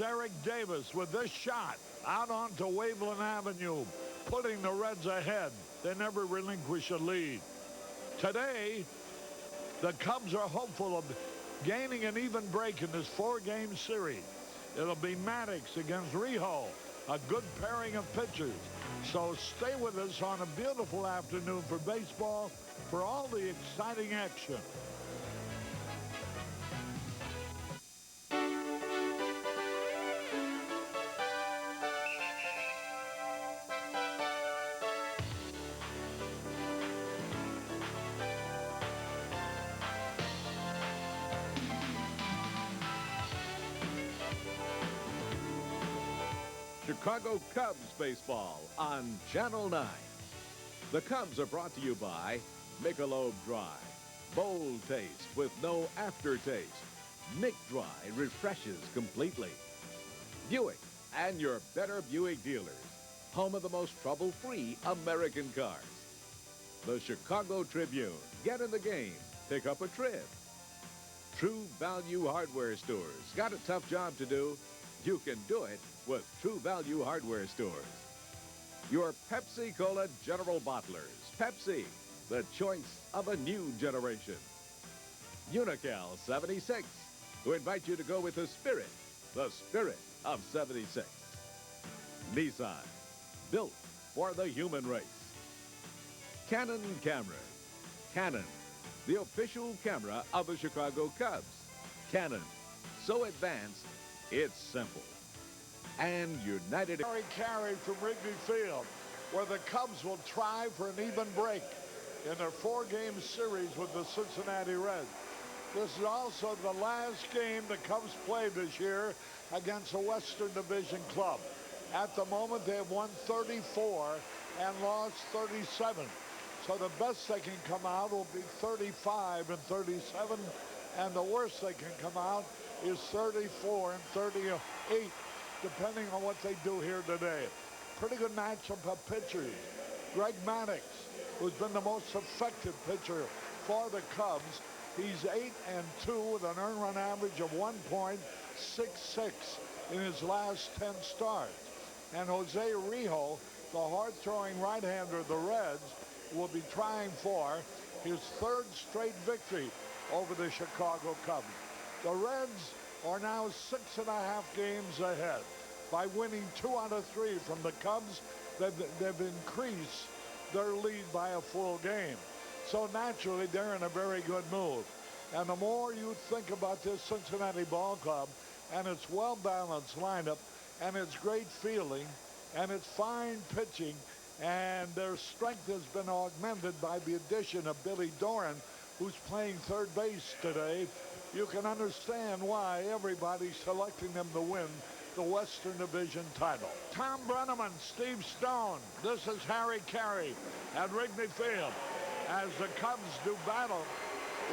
Eric Davis with this shot out onto Waveland Avenue, putting the Reds ahead. They never relinquish a lead. Today, the Cubs are hopeful of gaining an even break in this four-game series. It'll be Maddux against Rijo, a good pairing of pitchers. So stay with us on a beautiful afternoon for baseball for all the exciting action. Chicago Cubs baseball on Channel 9. The Cubs are brought to you by Michelob Dry. Bold taste with no aftertaste. Mick Dry refreshes completely. Buick and your better Buick dealers. Home of the most trouble-free American cars. The Chicago Tribune. Get in the game. Pick up a trib. True Value Hardware Stores. Got a tough job to do? You can do it with True Value Hardware Stores. Your Pepsi-Cola General Bottlers. Pepsi, the choice of a new generation. Unical 76, who invite you to go with the spirit of 76. Nissan, built for the human race. Canon Cameras. Canon, the official camera of the Chicago Cubs. Canon, so advanced, it's simple. And United. Caray from Wrigley Field, where the Cubs will try for an even break in their four-game series with the Cincinnati Reds. This is also the last game the Cubs play this year against a Western Division club. At the moment, they have won 34 and lost 37. So the best they can come out will be 35 and 37, and the worst they can come out is 34 and 38. Depending on what they do here today. Pretty good matchup of pitchers. Greg Maddux, who's been the most effective pitcher for the Cubs. He's 8-2 with an earned run average of 1.66 in his last 10 starts. And Jose Rijo, the hard-throwing right-hander of the Reds, will be trying for his third straight victory over the Chicago Cubs. The Reds are now 6.5 games ahead. By winning 2 out of 3 from the Cubs, they've increased their lead by a full game. So naturally, they're in a very good mood. And the more you think about this Cincinnati ball club and its well-balanced lineup and its great fielding and its fine pitching, and their strength has been augmented by the addition of Billy Doran, who's playing third base today, you can understand why everybody's selecting them to win the Western Division title. Tom Brenneman, Steve Stone. This is Harry Caray at Wrigley Field as the Cubs do battle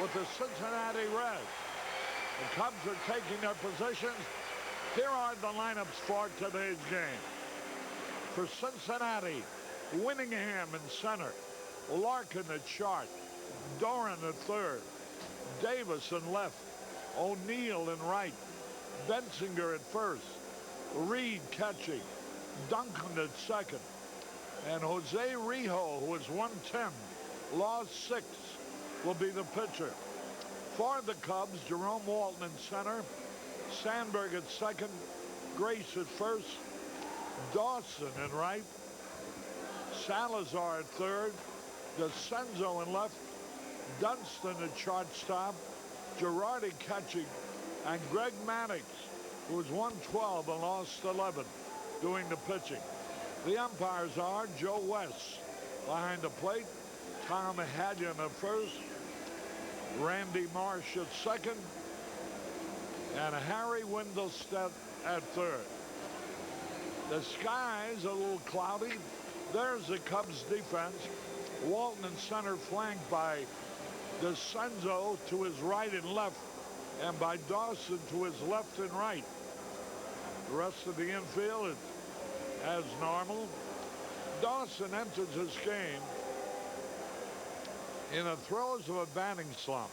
with the Cincinnati Reds. The Cubs are taking their positions. Here are the lineups for today's game. For Cincinnati, Winningham in center, Larkin at short, Doran at third, Davis in left, O'Neill in right, Bensinger at first, Reed catching, Duncan at second, and Jose Rijo, who is 110, lost 6, will be the pitcher. For the Cubs, Jerome Walton in center, Sandberg at second, Grace at first, Dawson in right, Salazar at third, DeCenzo in left, Dunston at shortstop, Girardi catching, and Greg Maddux, who is 112 and lost 11, doing the pitching. The umpires are Joe West behind the plate, Tom Hadjian at first, Randy Marsh at second, and Harry Wendelstedt at third. The sky's a little cloudy. There's the Cubs defense. Walton in center, flanked by DeCenzo to his right and left, and by Dawson to his left and right. The rest of the infield is as normal. Dawson enters this game in the throes of a batting slump.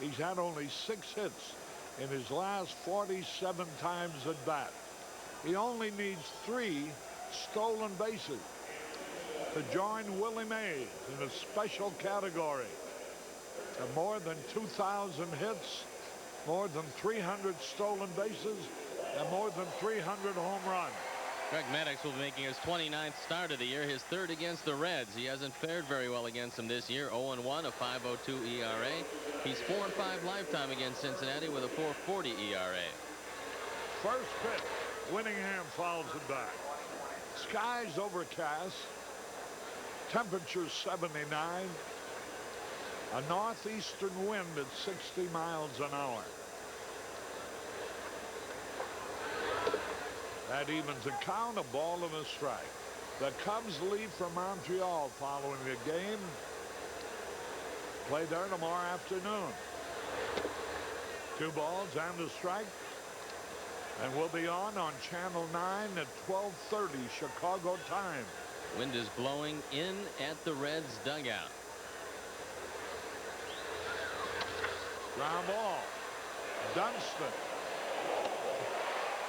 He's had only 6 hits in his last 47 times at bat. He only needs 3 stolen bases to join Willie Mays in a special category. And more than 2,000 hits, more than 300 stolen bases, and more than 300 home runs. Greg Maddux will be making his 29th start of the year, his 3rd against the Reds. He hasn't fared very well against them this year. 0-1, a 5.02 ERA. He's 4-5 lifetime against Cincinnati with a 4.40 ERA. First pitch, Winningham fouls it back. Skies overcast. Temperature 79. A northeastern wind at 60 miles an hour. That evens the count, a ball and a strike. The Cubs leave for Montreal following the game. Play there tomorrow afternoon. 2 balls and a strike. And we'll be on Channel 9 at 12:30 Chicago time. Wind is blowing in at the Reds dugout. Ground ball. Dunston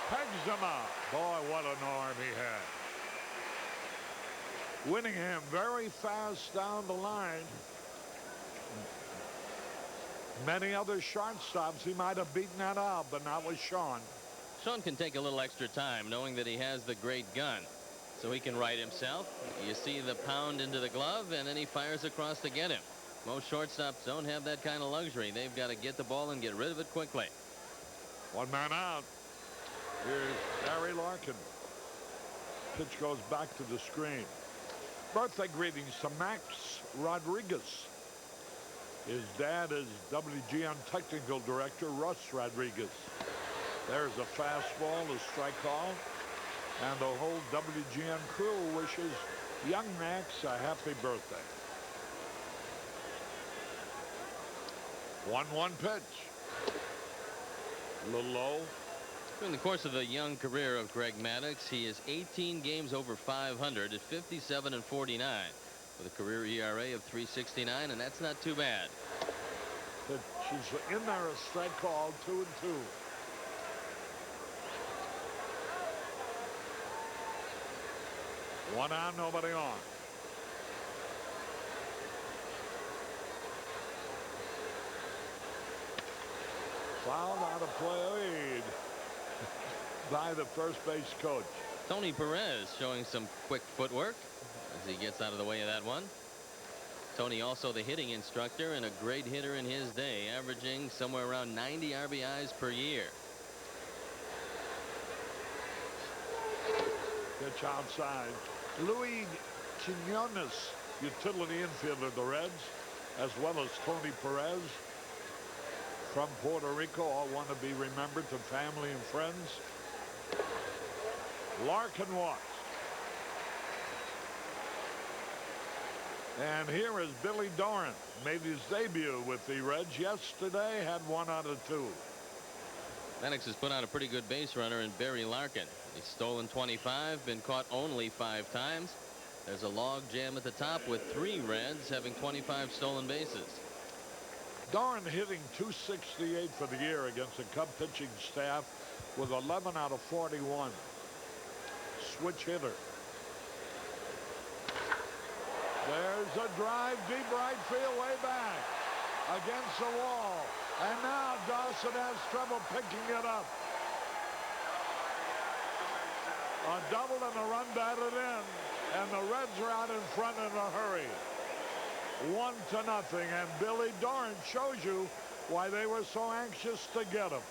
pegs him out. Boy, what an arm he had. Winningham very fast down the line. Many other shortstops he might have beaten that out, but not with Sean. Sean can take a little extra time knowing that he has the great gun, so he can right himself. You see the pound into the glove, and then he fires across to get him. Most shortstops don't have that kind of luxury. They've got to get the ball and get rid of it quickly. 1 man out. Here's Caray Larkin. Pitch goes back to the screen. Birthday greetings to Max Rodriguez. His dad is WGN Technical Director Russ Rodriguez. There's a fastball, a strike call, and the whole WGN crew wishes young Max a happy birthday. 1-1 pitch. A little low. During the course of the young career of Greg Maddux, he is 18 games over 500 at 57-49 with a career ERA of 3.69, and that's not too bad. She's in there, a strike call, 2-2. One out, nobody on. Fouled out of play by the first base coach. Tony Perez showing some quick footwork as he gets out of the way of that one. Tony also the hitting instructor and a great hitter in his day, averaging somewhere around 90 RBIs per year. Pitch outside. Luis Quinones, utility infielder of the Reds, as well as Tony Perez from Puerto Rico, all want to be remembered to family and friends. Larkin walks. And here is Billy Doran. Made his debut with the Reds yesterday, had 1 out of 2. Maddux has put out a pretty good base runner in Barry Larkin. He's stolen 25, been caught only 5 times. There's a log jam at the top with 3 Reds having 25 stolen bases. Doran hitting .268 for the year against the Cub pitching staff with 11 out of 41. Switch hitter. There's a drive deep right field way back against the wall. And now Dawson has trouble picking it up. A double and a run batted in. And the Reds are out in front in a hurry. 1-0. And Billy Doran shows you why they were so anxious to get him.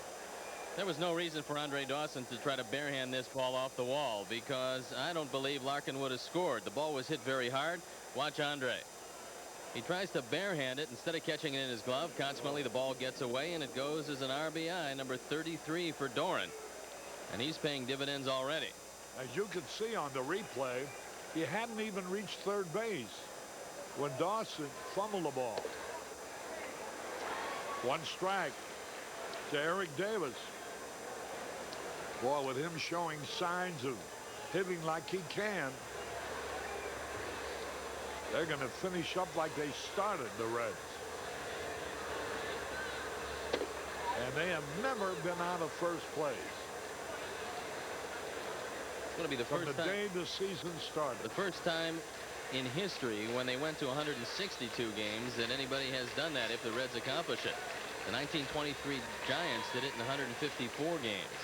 There was no reason for Andre Dawson to try to barehand this ball off the wall, because I don't believe Larkin would have scored. The ball was hit very hard. Watch Andre. He tries to barehand it instead of catching it in his glove. Consequently, the ball gets away, and it goes as an RBI, number 33 for Doran. And he's paying dividends already. As you can see on the replay, he hadn't even reached third base when Dawson fumbled the ball. 1 strike to Eric Davis. Boy, with him showing signs of hitting like he can, they're going to finish up like they started, the Reds. And they have never been out of first place. going to be the from first the time. day the season started. The first time in history when they went to 162 games that anybody has done that if the Reds accomplish it. The 1923 Giants did it in 154 games.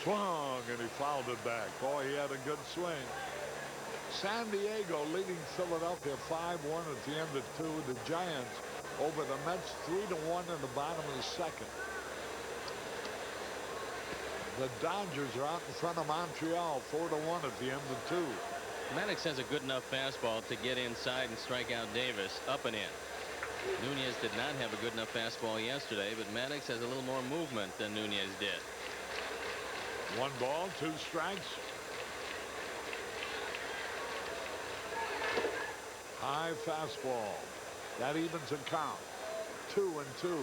Swung, and he fouled it back. Boy, he had a good swing. San Diego leading Philadelphia 5-1 at the end of 2. The Giants over the Mets 3-1 in the bottom of the second. The Dodgers are out in front of Montreal 4-1 at the end of 2. Maddux has a good enough fastball to get inside and strike out Davis up and in. Nunez did not have a good enough fastball yesterday, but Maddux has a little more movement than Nunez did. 1 ball, 2 strikes. High fastball. That evens the count. 2-2.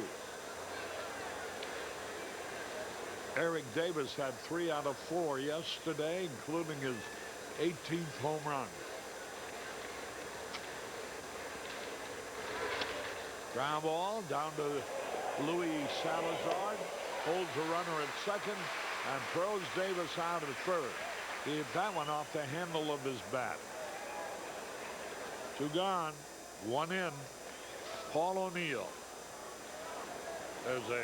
Eric Davis had 3 out of 4 yesterday, including his 18th home run. Ground ball down to Luis Salazar. Holds the runner at second and throws Davis out at first. He hit that one off the handle of his bat. 2 gone, 1 in. Paul O'Neill. There's a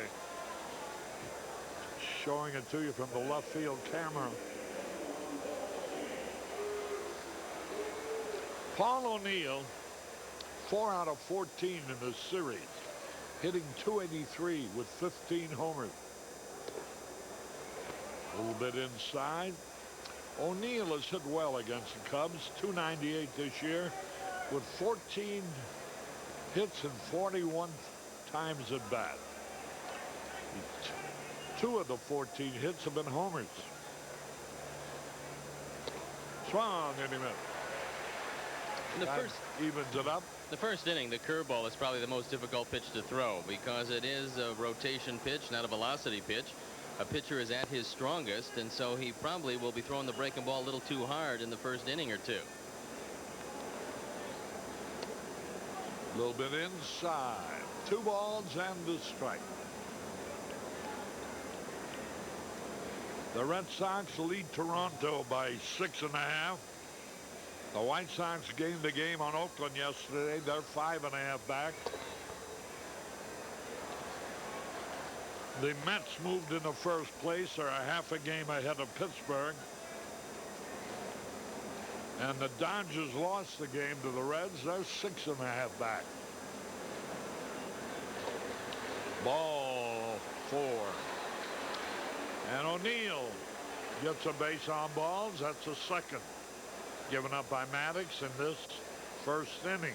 showing it to you from the left field camera. Paul O'Neill, 4 out of 14 in this series, hitting .283 with 15 homers. A little bit inside. O'Neill has hit well against the Cubs, .298 this year, with 14 hits and 41 times at bat. 2 of the 14 hits have been homers. Swung and he missed. In the first evens it up. The first inning, the curveball is probably the most difficult pitch to throw because it is a rotation pitch, not a velocity pitch. A pitcher is at his strongest, and so he probably will be throwing the breaking ball a little too hard in the first inning or 2. A little bit inside. 2 balls and a strike. The Red Sox lead Toronto by 6.5. The White Sox gained the game on Oakland yesterday. They're 5.5 back. The Mets moved into first place. They're a half a game ahead of Pittsburgh. And the Dodgers lost the game to the Reds. They're 6.5 back. Ball 4. And O'Neill gets a base on balls. That's a second given up by Maddux in this first inning.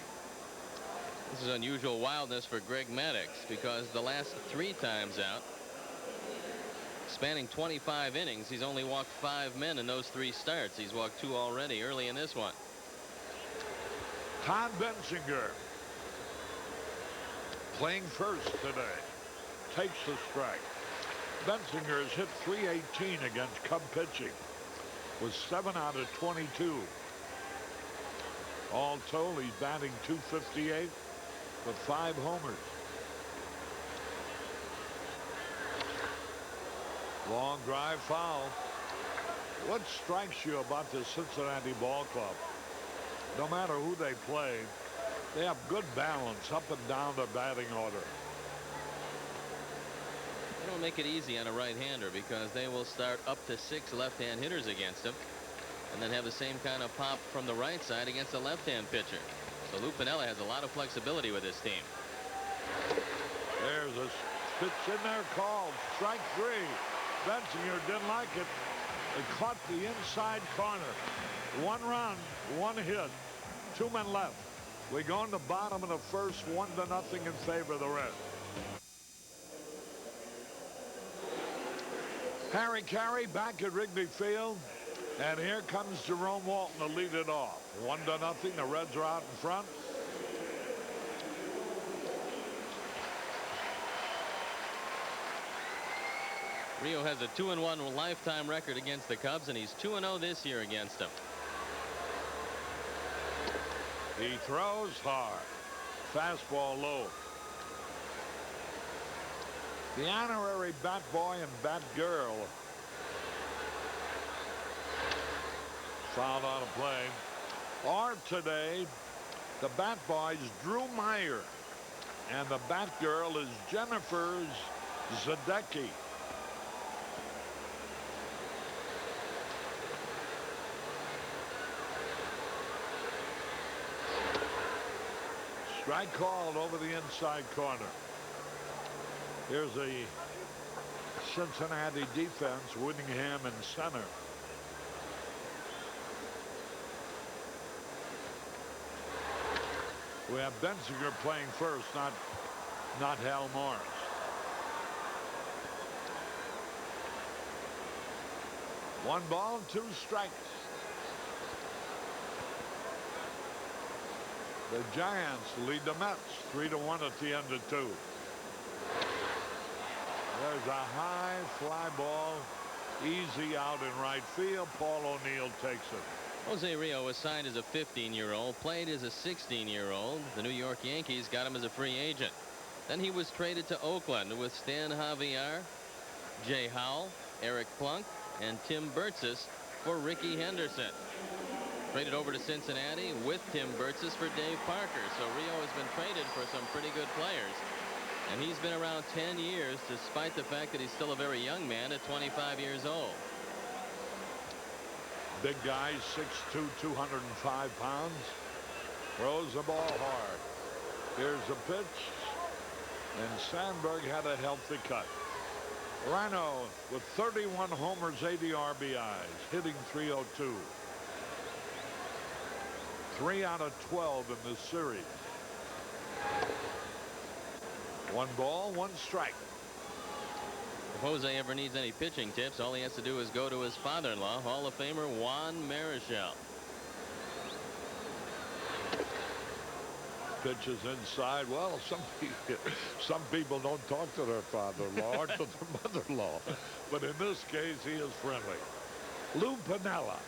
This is unusual wildness for Greg Maddux because the last 3 times out, spanning 25 innings, he's only walked 5 men in those 3 starts. He's walked 2 already early in this one. Todd Bensinger playing first today. Takes the strike. Bensinger has hit .318 against Cub pitching with 7 out of 22. All told, he's batting .258 with 5 homers. Long drive foul. What strikes you about the Cincinnati ball club? No matter who they play, they have good balance up and down the batting order. They don't make it easy on a right-hander because they will start up to 6 left-hand hitters against him and then have the same kind of pop from the right side against a left-hand pitcher. So Lou Piniella has a lot of flexibility with this team. There's a pitch in there called strike 3. Bensinger didn't like it. It caught the inside corner. 1 run, 1 hit, 2 men left. We go in the bottom of the first, 1-0 in favor of the Reds. Harry Caray back at Wrigley Field, and here comes Jerome Walton to lead it off. 1-0. The Reds are out in front. Rijo has a 2-1 lifetime record against the Cubs, and he's 2-0 this year against them. He throws hard. Fastball low. The honorary bat boy and bat girl Fouled on a play. Or today, the bat boy is Drew Meyer. And the bat girl is Jennifer Zadecki. Strike called over the inside corner. Here's the Cincinnati defense, Whittingham in center. We have Benziger playing first, not Hal Morris. One ball, two strikes. The Giants lead the Mets 3-1 at the end of 2. There's a high fly ball, easy out in right field. Paul O'Neill takes it. Jose Rijo was signed as a 15-year-old, played as a 16-year-old. The New York Yankees got him as a free agent. Then he was traded to Oakland with Stan Javier, Jay Howell, Eric Plunk, and Tim Burtsis for Ricky Henderson. Traded over to Cincinnati with Tim Burtsis for Dave Parker. So Rijo has been traded for some pretty good players. And he's been around 10 years, despite the fact that he's still a very young man at 25 years old. Big guy, 6'2", 205 pounds. Throws the ball hard. Here's the pitch. And Sandberg had a healthy cut. Rhino with 31 homers, 80 RBIs, hitting .302. 3 out of 12 in this series. One ball, one strike. If Jose ever needs any pitching tips, all he has to do is go to his father-in-law, Hall of Famer Juan Marichal. Pitches inside. Well, some people don't talk to their father-in-law or to their mother-in-law, but in this case, he is friendly. Lou Piniella,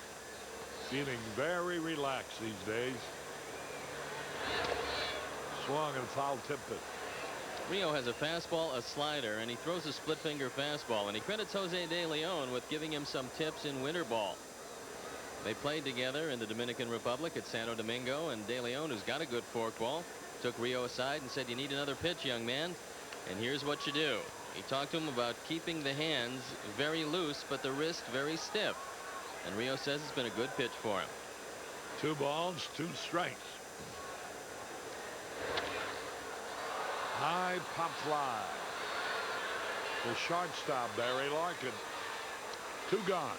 feeling very relaxed these days. Swung and foul-tipped it. Rijo has a fastball, a slider, and he throws a split-finger fastball, and he credits Jose De Leon with giving him some tips in winter ball. They played together in the Dominican Republic at Santo Domingo, and De Leon, who's got a good forkball, took Rijo aside and said, "You need another pitch, young man, and here's what you do." He talked to him about keeping the hands very loose, but the wrist very stiff. And Rijo says it's been a good pitch for him. 2 balls, 2 strikes. High pop fly. The shortstop, Barry Larkin. 2 gone.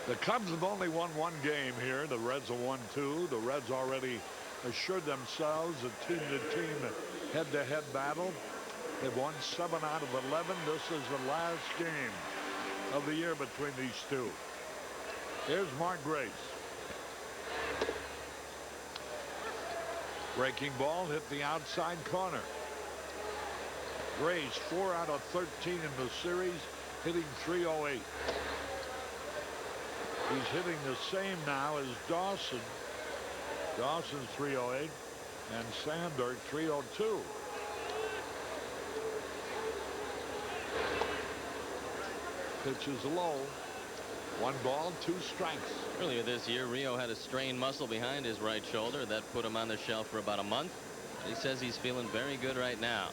The Cubs have only won 1 game here. The Reds have won 2. The Reds already assured themselves a team-to-team head-to-head battle. They've won 7 out of 11. This is the last game of the year between these two. Here's Mark Grace. Breaking ball hit the outside corner. Grace 4 out of 13 in the series, hitting .308. He's hitting the same now as Dawson. Dawson's .308 and Sandberg .302. Pitch is low. 1 ball, 2 strikes. Earlier this year, Rijo had a strained muscle behind his right shoulder that put him on the shelf for about a month. He says he's feeling very good right now.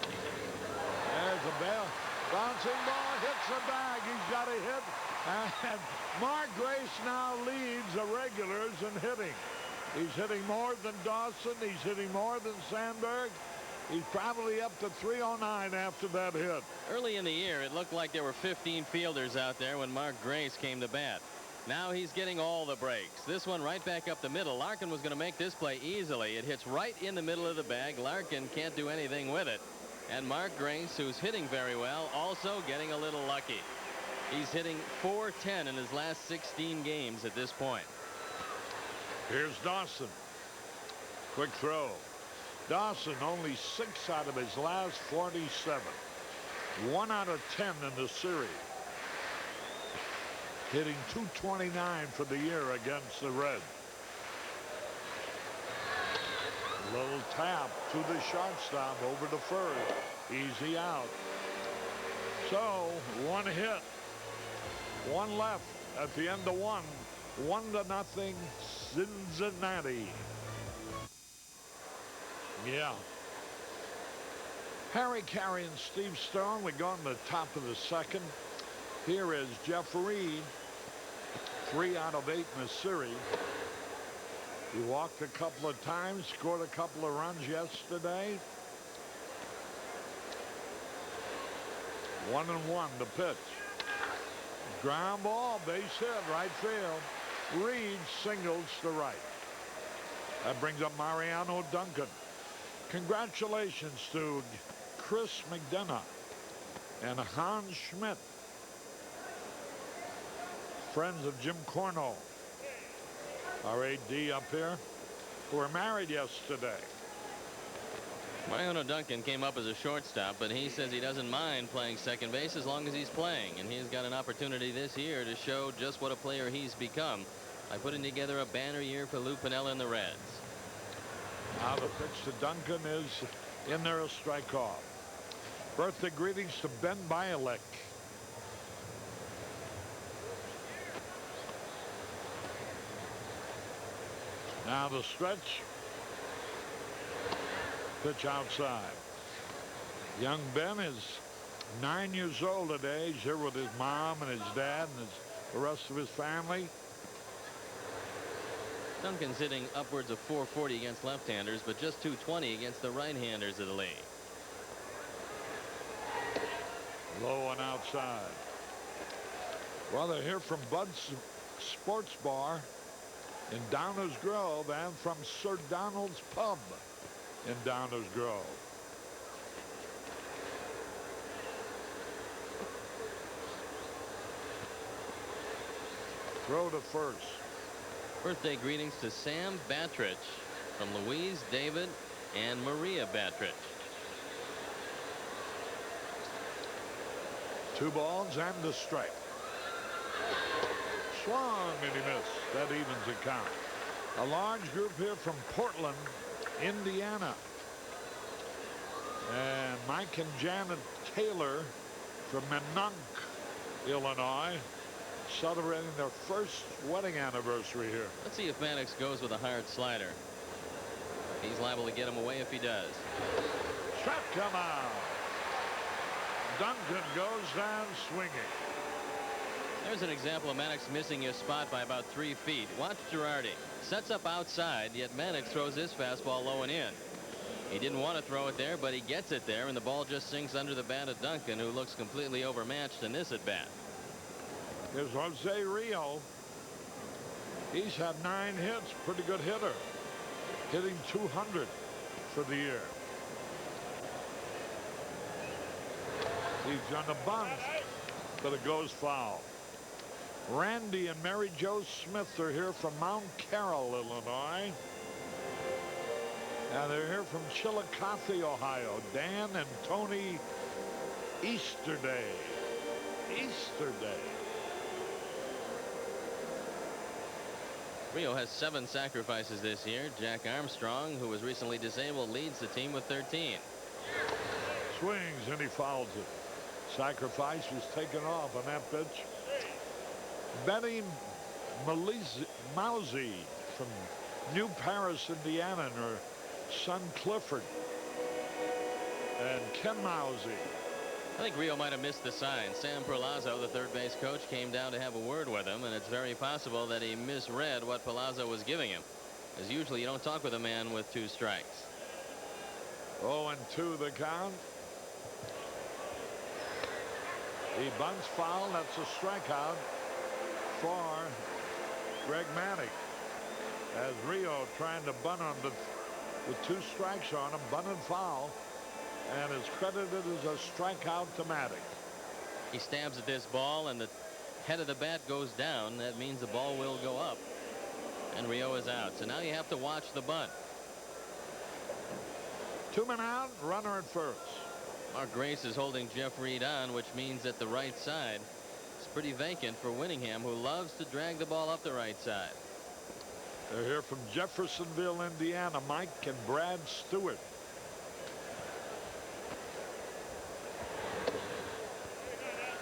There's a bell. Bouncing ball hits the bag. He's got a hit. And Mark Grace now leads the regulars in hitting. He's hitting more than Dawson. He's hitting more than Sandberg. He's probably up to .309 after that hit. Early in the year, it looked like there were 15 fielders out there when Mark Grace came to bat. Now he's getting all the breaks. This one right back up the middle. Larkin was going to make this play easily. It hits right in the middle of the bag. Larkin can't do anything with it. And Mark Grace, who's hitting very well, also getting a little lucky. He's hitting .410 in his last 16 games at this point. Here's Dawson. Quick throw. Dawson only 6 out of his last 47. 1 out of 10 in the series. Hitting .229 for the year against the Reds. Little tap to the shortstop over to first. Easy out. So, one hit. One left at the end of one. 1-0 Cincinnati. Yeah. Harry Caray and Steve Stone, we go in the top of the second. Here is Jeff Reed, 3 out of 8 in the series. He walked a couple of times, scored a couple of runs yesterday. 1-1 the pitch. Ground ball, base hit, right field. Reed singles to right. That brings up Mariano Duncan. Congratulations to Chris McDonough and Hans Schmidt, friends of Jim Cornell, our AD up here, who were married yesterday. Mariano Duncan came up as a shortstop, but he says he doesn't mind playing second base as long as he's playing, and he's got an opportunity this year to show just what a player he's become by putting together a banner year for Lou Piniella and the Reds. Now the pitch to Duncan is in there, a strikeout. Birthday greetings to Ben Bialik. Now the stretch. Pitch outside. Young Ben is 9 years old today. He's here with his mom and his dad and the rest of his family. Duncan's hitting upwards of 440 against left-handers, but just 220 against the right-handers of the league. Low and outside. Well, they're here from Bud's Sports Bar in Downers Grove and from Sir Donald's Pub in Downers Grove. Throw to first. Birthday greetings to Sam Battridge from Louise, David, and Maria Battridge. 2 balls and a strike. Swung and he missed. That evens the count. A large group here from Portland, Indiana. And Mike and Janet Taylor from Minonk, Illinois, celebrating their first wedding anniversary here. Let's see if Maddux goes with a hard slider. He's liable to get him away if he does. Struck him out. Duncan goes down swinging. There's an example of Maddux missing his spot by about 3 feet. Watch Girardi. Sets up outside, yet Maddux throws his fastball low and in. He didn't want to throw it there, but he gets it there, and the ball just sinks under the bat of Duncan, who looks completely overmatched in this at bat. Here's Jose Rijo. He's had 9 hits. Pretty good hitter. Hitting 200 for the year. He's on the bunt, but it goes foul. Randy and Mary Jo Smith are here from Mount Carroll, Illinois. And they're here from Chillicothe, Ohio. Dan and Tony Easterday. Easterday. Rijo has 7 sacrifices this year. Jack Armstrong, who was recently disabled, leads the team with 13. Swings and he fouls it. Sacrifice was taken off on that pitch. Betty Mousy from New Paris, Indiana, and her son Clifford. And Ken Mousy. I think Rijo might have missed the sign. Sam Perlazzo, the third base coach, came down to have a word with him, and it's very possible that he misread what Perlazzo was giving him. As usually, you don't talk with a man with 2 strikes. 0-2 the count. He bunts foul. That's a strikeout for Greg Maddux. As Rijo trying to bunt on with 2 strikes on him, bunted foul, and is credited as a strikeout to Maddux. He stabs at this ball, and the head of the bat goes down. That means the ball will go up, and Rijo is out. So now you have to watch the bunt. 2 men out, runner at first. Mark Grace is holding Jeff Reed on, which means that the right side is pretty vacant for Winningham, who loves to drag the ball up the right side. They're here from Jeffersonville, Indiana, Mike and Brad Stewart.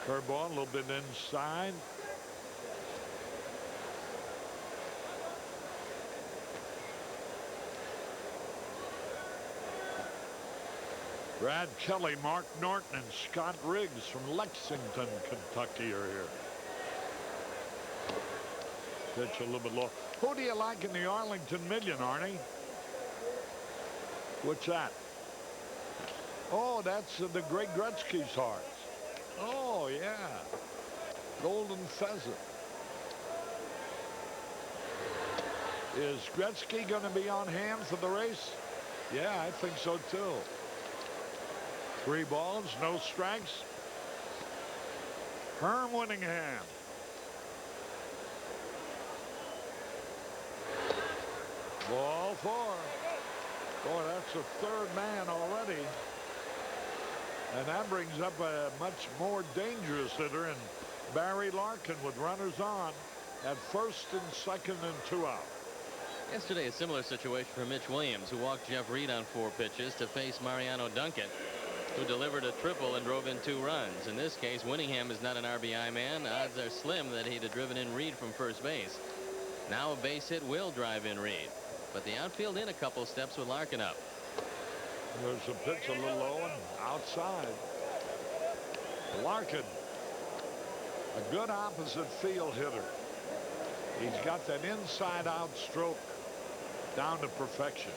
Curveball a little bit inside. Brad Kelly, Mark Norton, and Scott Riggs from Lexington, Kentucky are here. Pitch a little bit low. Who do you like in the Arlington Million, Arnie? What's that? Oh, that's the Greg Gretzky's horse. Oh, yeah. Golden Pheasant. Is Gretzky going to be on hand for the race? Yeah, I think so, too. 3 balls, no strikes. Herm Winningham. Ball 4. Boy, that's the 3rd man already. And that brings up a much more dangerous hitter in Barry Larkin with runners on at 1st and 2nd and 2 out. Yesterday, a similar situation for Mitch Williams, who walked Jeff Reed on 4 pitches to face Mariano Duncan, who delivered a triple and drove in 2 runs. In this case, Winningham is not an RBI man. Odds are slim that he'd have driven in Reed from first base. Now a base hit will drive in Reed, but the outfield in a couple steps with Larkin up. There's a pitch a little low and outside. Larkin, a good opposite field hitter. He's got that inside out stroke down to perfection.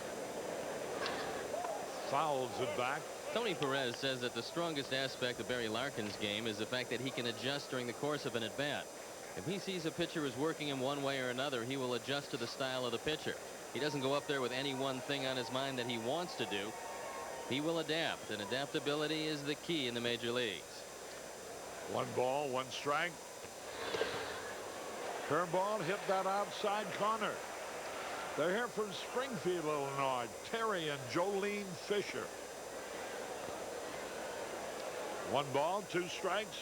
Fouls it back. Tony Perez says that the strongest aspect of Barry Larkin's game is the fact that he can adjust during the course of an at-bat. If he sees a pitcher is working in one way or another, he will adjust to the style of the pitcher. He doesn't go up there with any one thing on his mind that he wants to do. He will adapt, and adaptability is the key in the major leagues. 1 ball, 1 strike. Curveball hit that outside corner. They're here from Springfield, Illinois. Terry and Jolene Fisher. 1 ball, 2 strikes.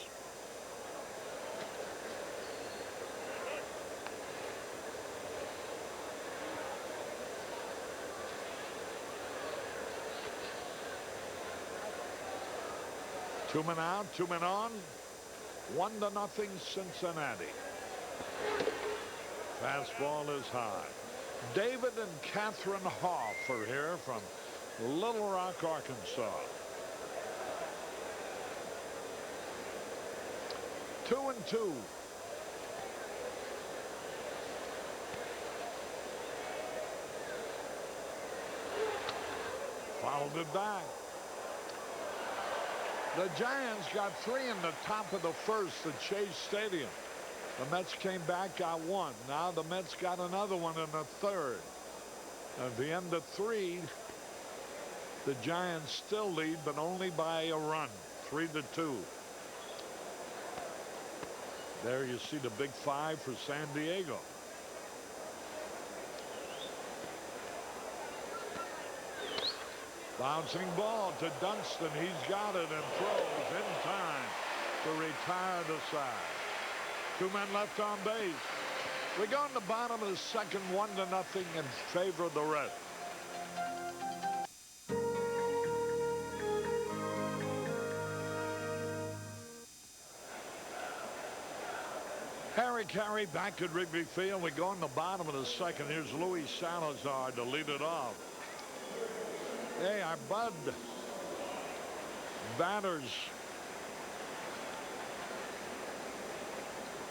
Two men out, 2 men on. 1-0 Cincinnati. Fastball is high. David and Catherine Hoff are here from Little Rock, Arkansas. 2-2. Fouled it back. The Giants got 3 in the top of the 1st at Chase Stadium. The Mets came back, got 1. Now the Mets got another one in the 3rd. At the end of 3, the Giants still lead, but only by a run, 3-2. There you see the big 5 for San Diego. Bouncing ball to Dunston. He's got it and throws in time to retire the side. 2 men left on base. We go in the bottom of the 2nd, 1-0 in favor of the Reds. Harry Caray back at Wrigley Field. We go in the bottom of the 2nd. Here's Luis Salazar to lead it off. Hey, our Bud batters.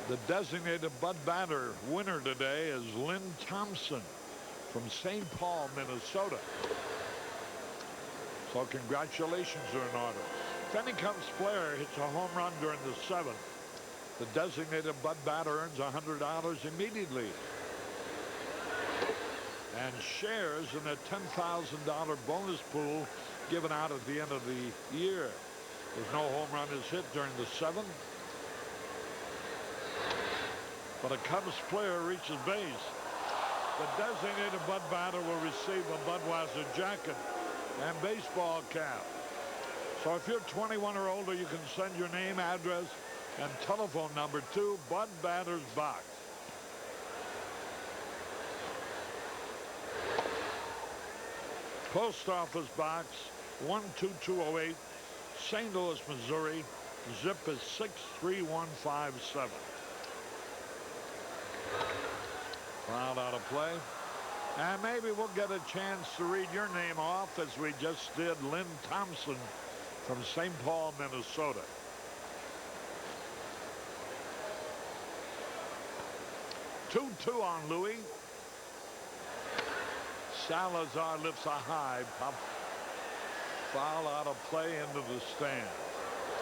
The designated Bud batter winner today is Lynn Thompson from St. Paul, Minnesota. So congratulations are in order. If any Cubs player hits a home run during the 7th, the designated Bud batter earns $100 immediately and shares in a $10,000 bonus pool given out at the end of the year. If no home run is hit during the 7th, but a Cubs player reaches base, the designated Bud batter will receive a Budweiser jacket and baseball cap. So if you're 21 or older, you can send your name, address, and telephone number to Bud Batter's Box. Post Office Box 12208, St. Louis, Missouri. Zip is 63157. Foul out of play. And maybe we'll get a chance to read your name off as we just did Lynn Thompson from St. Paul, Minnesota. Two on Louis. Salazar lifts a high pop. Foul out of play into the stand.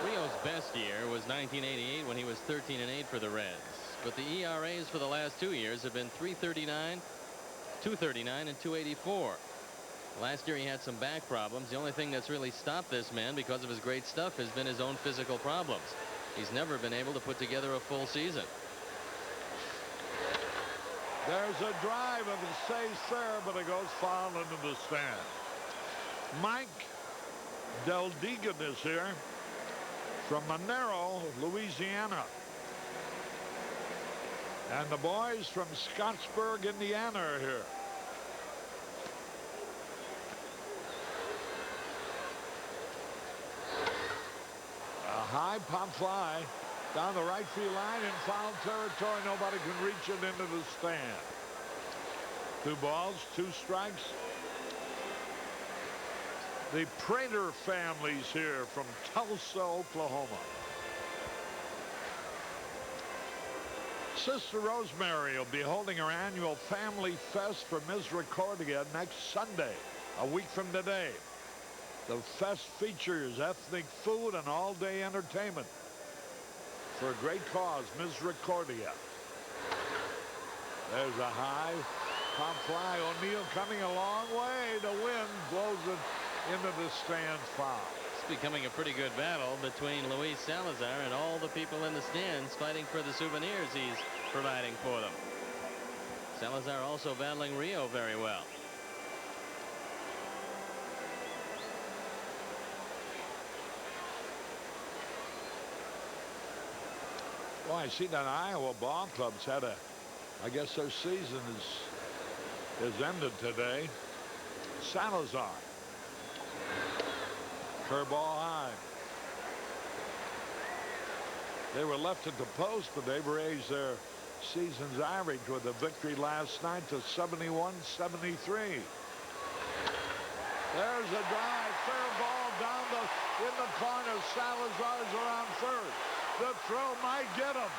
Rio's best year was 1988 when he was 13-8 for the Reds. But the ERAs for the last 2 years have been 339, 239, and 284. Last year he had some back problems. The only thing that's really stopped this man because of his great stuff has been his own physical problems. He's never been able to put together a full season. There's a drive and it stays there, but it goes foul into the stand. Mike Del Deegan is here from Monero, Louisiana. And the boys from Scottsburg, Indiana are here. A high pop fly down the right field line in foul territory. Nobody can reach it into the stand. 2 balls, 2 strikes. The Prater family's here from Tulsa, Oklahoma. Sister Rosemary will be holding her annual Family Fest for Misericordia next Sunday, a week from today. The fest features ethnic food and all-day entertainment for a great cause, Misericordia. There's a high pop fly. O'Neill coming a long way. The wind blows it into the stands foul. It's becoming a pretty good battle between Luis Salazar and all the people in the stands fighting for the souvenirs he's providing for them. Salazar also battling Rijo very well. Well, I see that Iowa ball club's had I guess their season is ended today. Salazar. Curveball high. They were left at the post, but they've raised their season's average with a victory last night to 71-73. There's a drive. Fair ball down in the corner. Salazar's around third. The throw might get him.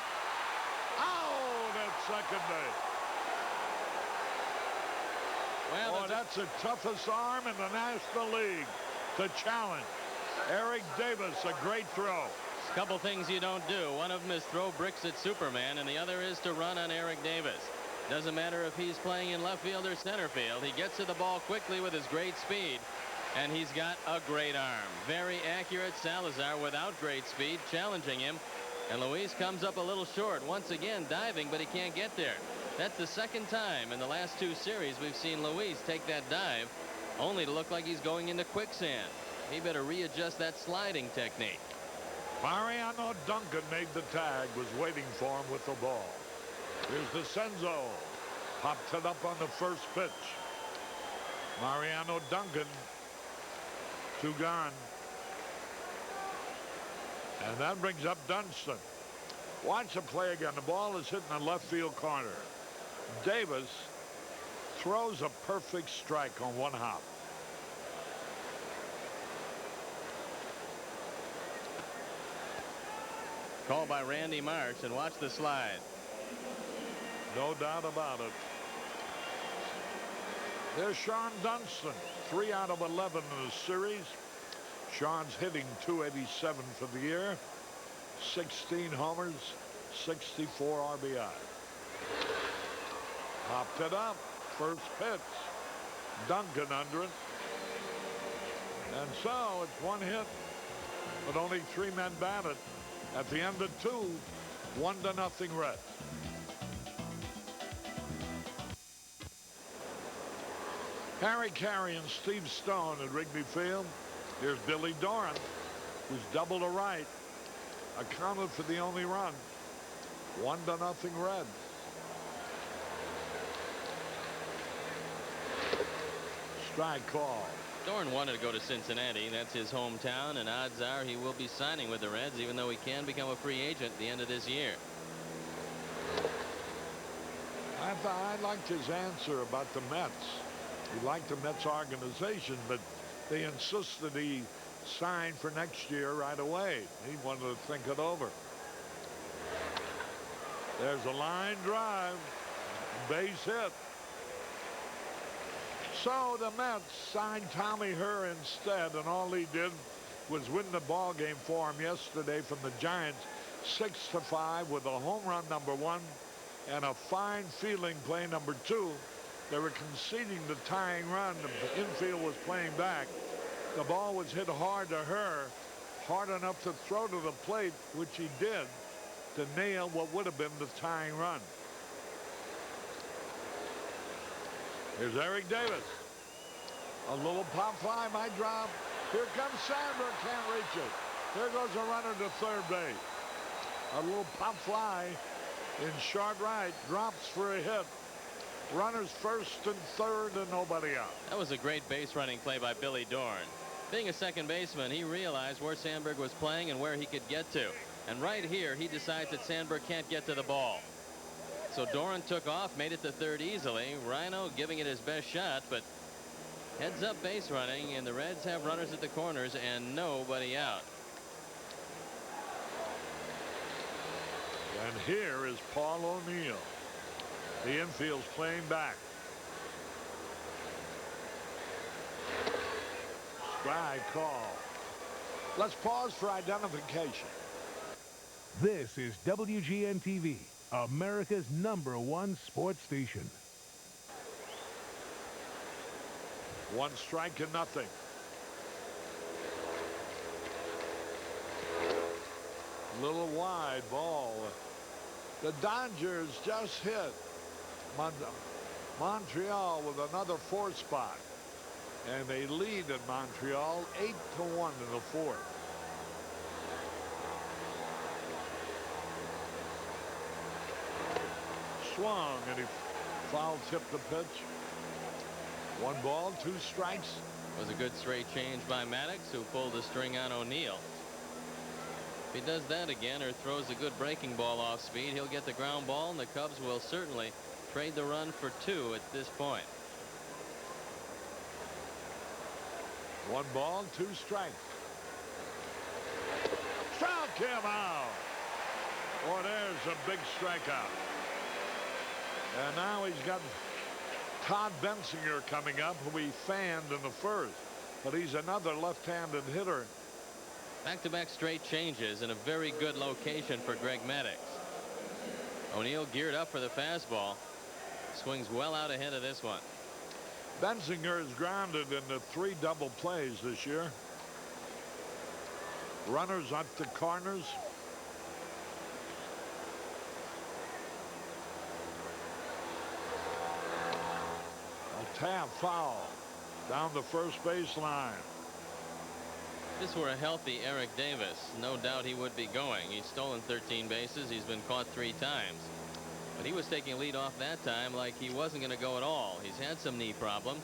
Out at second base. Well, that's the toughest arm in the National League to challenge. Eric Davis, a great throw. A couple things you don't do. One of them is throw bricks at Superman, and the other is to run on Eric Davis. Doesn't matter if he's playing in left field or center field. He gets to the ball quickly with his great speed, and he's got a great arm. Very accurate. Salazar without great speed, challenging him. And Luis comes up a little short. Once again, diving, but he can't get there. That's the second time in the last 2 series we've seen Luis take that dive, only to look like he's going into quicksand. He better readjust that sliding technique. Mariano Duncan made the tag, was waiting for him with the ball. Here's DeCenzo. Popped it up on the first pitch. Mariano Duncan, 2 gone. And that brings up Dunston. Watch the play again. The ball is hitting the left field corner. Davis throws a perfect strike on 1 hop. Called by Randy Marsh, and watch the slide. No doubt about it. There's Sean Dunston, 3 out of 11 in the series. Sean's hitting .287 for the year, 16 homers, 64 RBI. Popped it up, first pitch. Duncan under it. And so it's 1 hit, but only 3 men batted. At the end of 2, 1-0 Reds. Harry Caray and Steve Stone at Wrigley Field. Here's Billy Doran, who's double to right, accounted for the only run. 1-0 Reds. Strike call. Dorn wanted to go to Cincinnati. That's his hometown, and odds are he will be signing with the Reds, even though he can become a free agent at the end of this year. I liked his answer about the Mets. He liked the Mets organization, but they insisted he sign for next year right away. He wanted to think it over. There's a line drive, base hit. So the Mets signed Tommy Herr instead, and all he did was win the ball game for him yesterday from the Giants 6-5 with a home run #1 and a fine fielding play #2. They were conceding the tying run. The infield was playing back. The ball was hit hard to Herr, hard enough to throw to the plate, which he did, to nail what would have been the tying run. Here's Eric Davis. A little pop fly might drop. Here comes Sandberg, can't reach it. There goes a runner to third base. A little pop fly in short right, drops for a hit. Runners first and third and nobody out. That was a great base running play by Billy Dorn. Being a second baseman, he realized where Sandberg was playing and where he could get to. And right here, he decides that Sandberg can't get to the ball. So Dorn took off, made it to third easily. Rhino giving it his best shot, but heads up base running, and the Reds have runners at the corners and nobody out. And here is Paul O'Neill. The infield's playing back. Strike call. Let's pause for identification. This is WGN-TV, America's #1 sports station. 1 strike and nothing. Little wide ball. The Dodgers just hit Montreal with another 4 spot. And they lead in Montreal 8-1 in the 4th. Swung and he foul tipped the pitch. 1 ball, 2 strikes. It was a good straight change by Maddux, who pulled the string on O'Neill. If he does that again or throws a good breaking ball off speed, he'll get the ground ball, and the Cubs will certainly trade the run for 2 at this point. 1 ball, 2 strikes. Struck him out. Oh, there's a big strikeout. And now he's got Todd Bensinger coming up, who he fanned in the 1st. But he's another left-handed hitter. Back-to-back straight changes in a very good location for Greg Maddux. O'Neill geared up for the fastball. Swings well out ahead of this one. Bensinger is grounded in the 3 double plays this year. Runners at the corners. A tap foul down the first baseline. If this were a healthy Eric Davis, no doubt he would be going. He's stolen 13 bases. He's been caught 3 times. But he was taking lead off that time like he wasn't going to go at all. He's had some knee problems.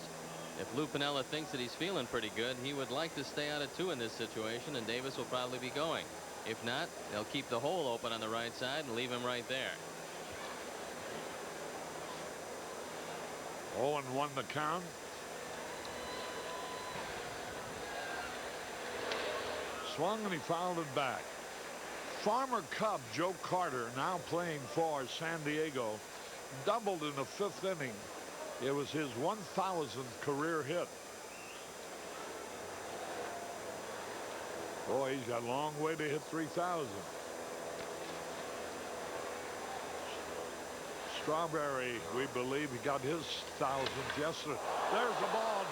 If Lou Piniella thinks that he's feeling pretty good, he would like to stay out of 2 in this situation, and Davis will probably be going. If not, they'll keep the hole open on the right side and leave him right there. 0-1 the count. Swung and he fouled it back. Former Cub Joe Carter, now playing for San Diego, doubled in the 5th inning. It was his 1,000th career hit. Boy, he's got a long way to hit 3,000. Strawberry, we believe he got his 1,000th yesterday. There's the ball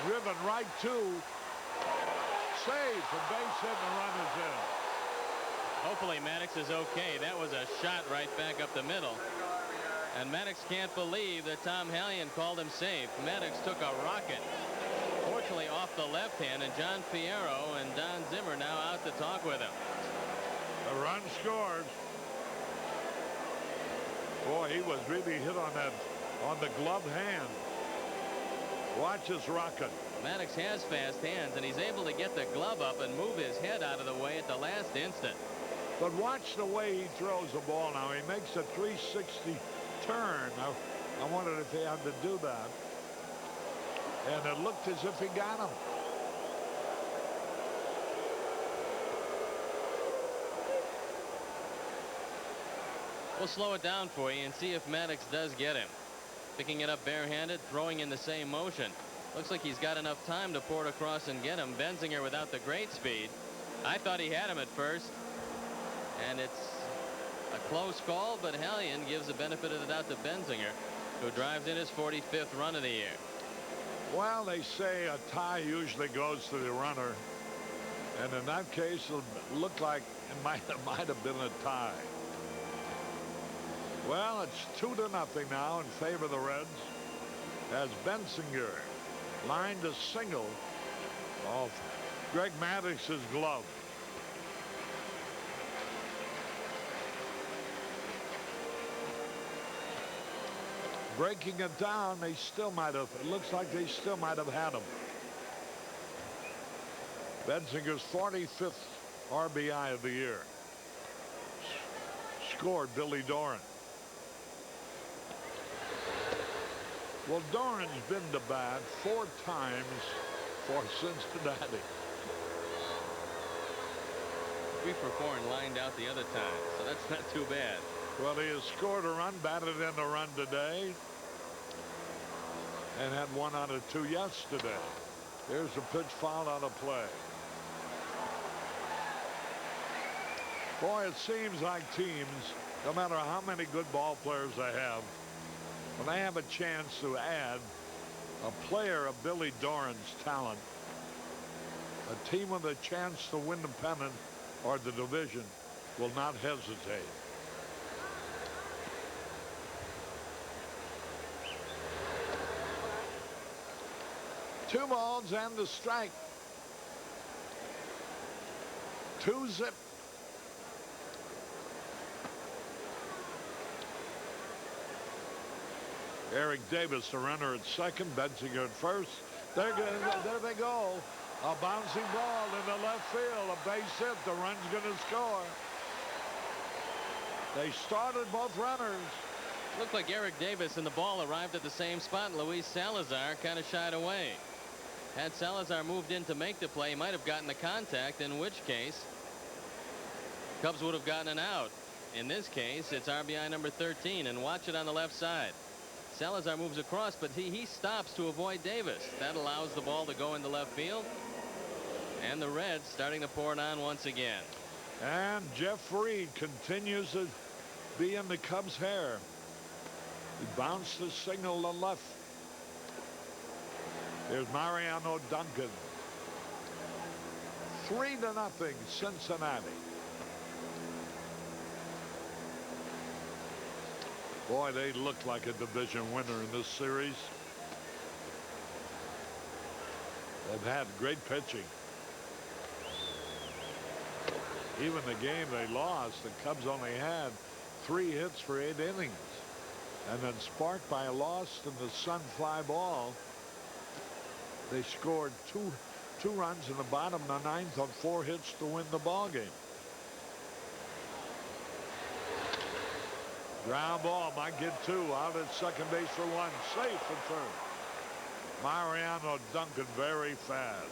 driven right to. Safe, and base hit, and the run is in. Hopefully Maddux is okay. That was a shot right back up the middle. And Maddux can't believe that Tom Hallion called him safe. Maddux took a rocket, fortunately off the left hand, and John Fierro and Don Zimmer now out to talk with him. The run scored. Boy, he was really hit on that, on the gloved hand. Watch his rocket. Maddux has fast hands, and he's able to get the glove up and move his head out of the way at the last instant. But watch the way he throws the ball now. He makes a 360 turn. I wondered if he had to do that. And it looked as if he got him. We'll slow it down for you and see if Maddux does get him. Picking it up barehanded, throwing in the same motion. Looks like he's got enough time to pour it across and get him. Benzinger without the great speed. I thought he had him at first. And it's a close call, but Hallion gives the benefit of the doubt to Benzinger, who drives in his 45th run of the year. Well, they say a tie usually goes to the runner. And in that case, it looked like it might have been a tie. Well, it's 2-0 now in favor of the Reds, as Benzinger lined a single off Greg Maddux's glove. Breaking it down, they still might have. It looks like they still might have had him. Benzinger's 45th RBI of the year. Scored Billy Doran. Well, Doran's been to bat 4 times for Cincinnati. 3 for 4 and lined out the other time, so that's not too bad. Well, he has scored a run, batted in a run today, and had 1 out of 2 yesterday. Here's the pitch fouled out of play. Boy, it seems like teams, no matter how many good ball players they have, when they have a chance to add a player of Billy Doran's talent, a team with a chance to win the pennant or the division will not hesitate. Two balls and the strike. 2-0. Eric Davis, the runner at second. Benzinger at first. There they go. A bouncing ball in the left field. A base hit. The run's going to score. They started both runners. Looked like Eric Davis and the ball arrived at the same spot, and Luis Salazar kind of shied away. Had Salazar moved in to make the play, he might have gotten the contact, in which case Cubs would have gotten an out. In this case, it's RBI number 13, and watch it on the left side. Salazar moves across, but he stops to avoid Davis. That allows the ball to go into left field. And the Reds starting to pour it on once again. And Jeff Reed continues to be in the Cubs' hair. He bounced the signal to left. Here's Mariano Duncan. 3-0 Cincinnati. Boy, they look like a division winner in this series. They've had great pitching. Even the game they lost, the Cubs only had 3 hits for 8 innings. And then sparked by a loss in the Sun fly ball, they scored two runs in the bottom of the 9th on 4 hits to win the ball game. Ground ball might get 2. Out at second base for 1. Safe at third. Mariano Duncan very fast.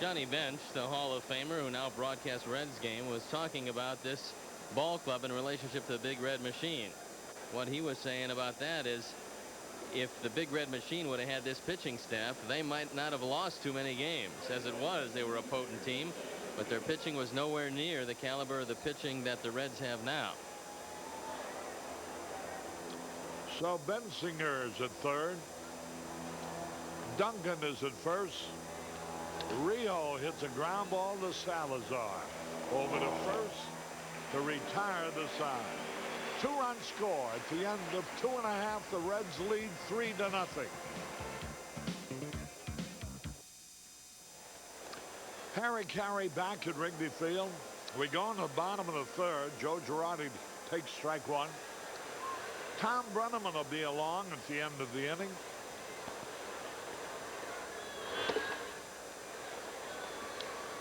Johnny Bench, the Hall of Famer who now broadcasts Reds game, was talking about this ball club in relationship to the Big Red Machine. What he was saying about that is, if the Big Red Machine would have had this pitching staff, they might not have lost too many games. As it was, they were a potent team, but their pitching was nowhere near the caliber of the pitching that the Reds have now. So Benzinger is at third. Duncan is at first. Rijo hits a ground ball to Salazar over to first to retire the side. 2-run score at the end of 2.5. The Reds lead 3-0. Harry Caray back at Wrigley Field. We go in the bottom of the third. Joe Girardi takes strike 1. Tom Brenneman will be along at the end of the inning.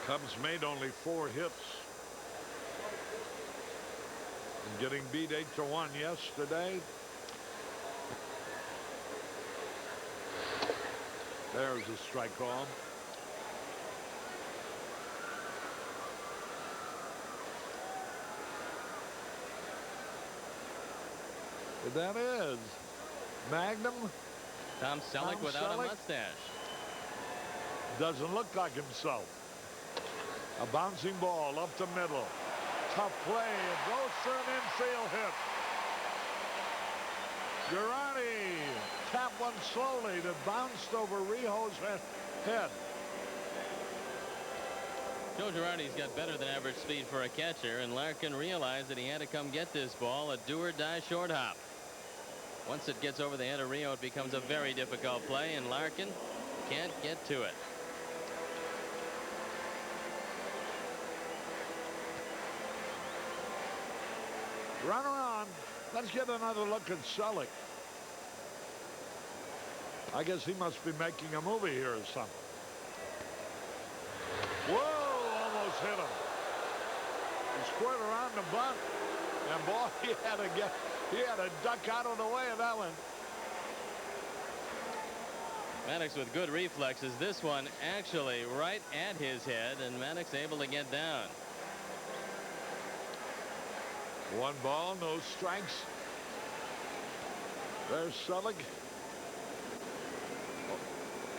Cubs made only 4 hits. And getting beat 8-1 yesterday. There's a strike call. That is Magnum. Tom Selleck without a mustache. Doesn't look like himself. A bouncing ball up the middle. Tough play. It goes for an infield hit. Girardi tapped one slowly that bounced over Rijo's head. Joe Girardi's got better than average speed for a catcher, and Larkin realized that he had to come get this ball, a do-or-die short hop. Once it gets over the head of Rijo, it becomes a very difficult play, and Larkin can't get to it. Runner on. Let's get another look at Selleck. I guess he must be making a movie here or something. Whoa, almost hit him. He squared around the bunt. And boy, he had to duck out of the way of that one. Maddux with good reflexes. This one actually right at his head, and Maddux able to get down. 1 ball, no strikes. There's Selleck.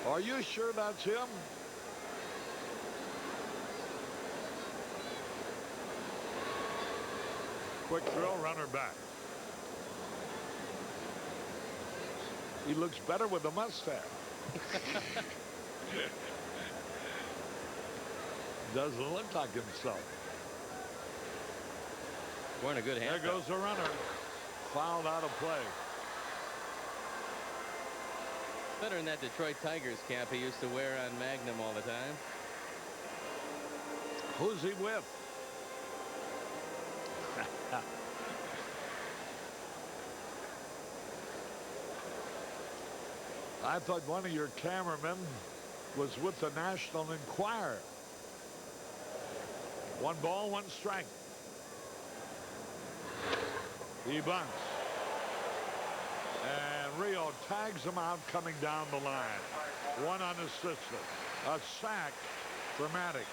Are you sure that's him? Quick throw, runner back. He looks better with the mustache. Doesn't look like himself. Scoring a good hand. There goes the runner. Fouled out of play. Better than that Detroit Tigers cap he used to wear on Magnum all the time. Who's he with? I thought one of your cameramen was with the National Enquirer. 1 ball, 1 strike. He bunts. And Rijo tags him out coming down the line. 1 unassisted. A sack for Maddux.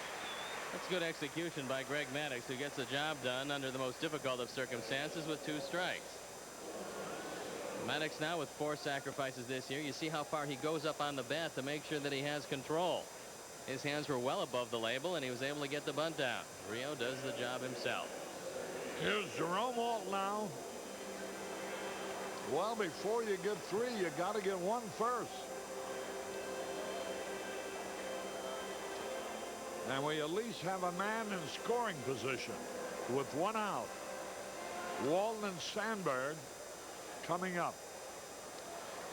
That's good execution by Greg Maddux, who gets the job done under the most difficult of circumstances with 2 strikes. Maddux now with 4 sacrifices this year. You see how far he goes up on the bat to make sure that he has control. His hands were well above the label, and he was able to get the bunt down. Rijo does the job himself. Here's Jerome Walt now. Well, before you get 3, you got to get 1 first. And we at least have a man in scoring position with 1 out. Walton and Sandberg coming up.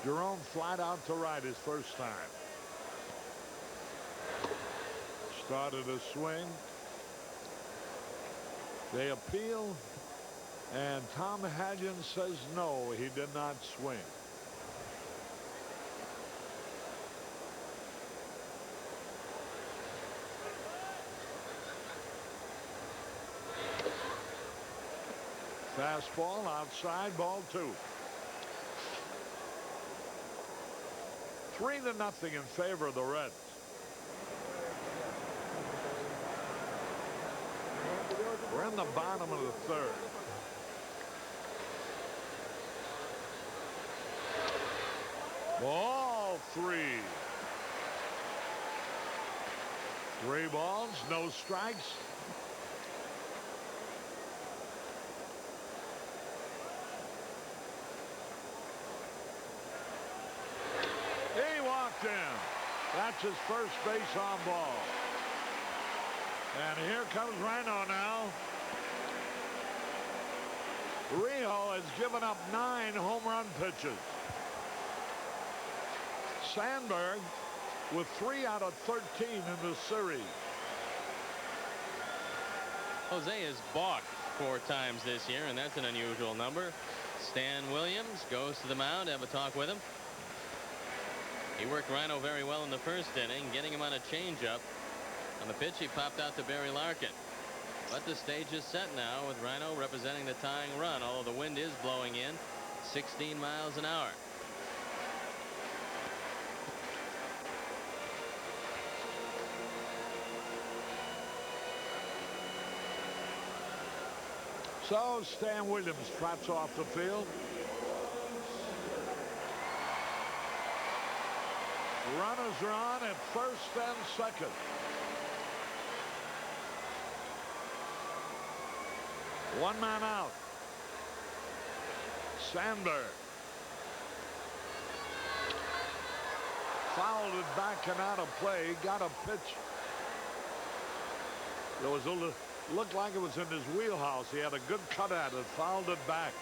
Jerome flat out to right his first time. Started a swing. They appeal, and Tom Hadgen says no, he did not swing. Fastball outside, ball 2. 3-0 in favor of the Reds. We're in the bottom of the 3rd. Ball 3. 3 balls, no strikes. He walked in. That's his first base on ball. And here comes Rhino now. Rijo has given up 9 home run pitches. Sandberg with 3 out of 13 in the series. Jose has balked 4 times this year, and that's an unusual number. Stan Williams goes to the mound, have a talk with him. He worked Rhino very well in the first inning, getting him on a changeup. On the pitch, he popped out to Barry Larkin. But the stage is set now with Rhino representing the tying run, although the wind is blowing in 16 miles an hour. So Stan Williams trots off the field. Runners are on at first and second. One man out. Sandberg fouled it back and out of play. He got a pitch. There was looked like it was in his wheelhouse. He had a good cut at it. Fouled it back.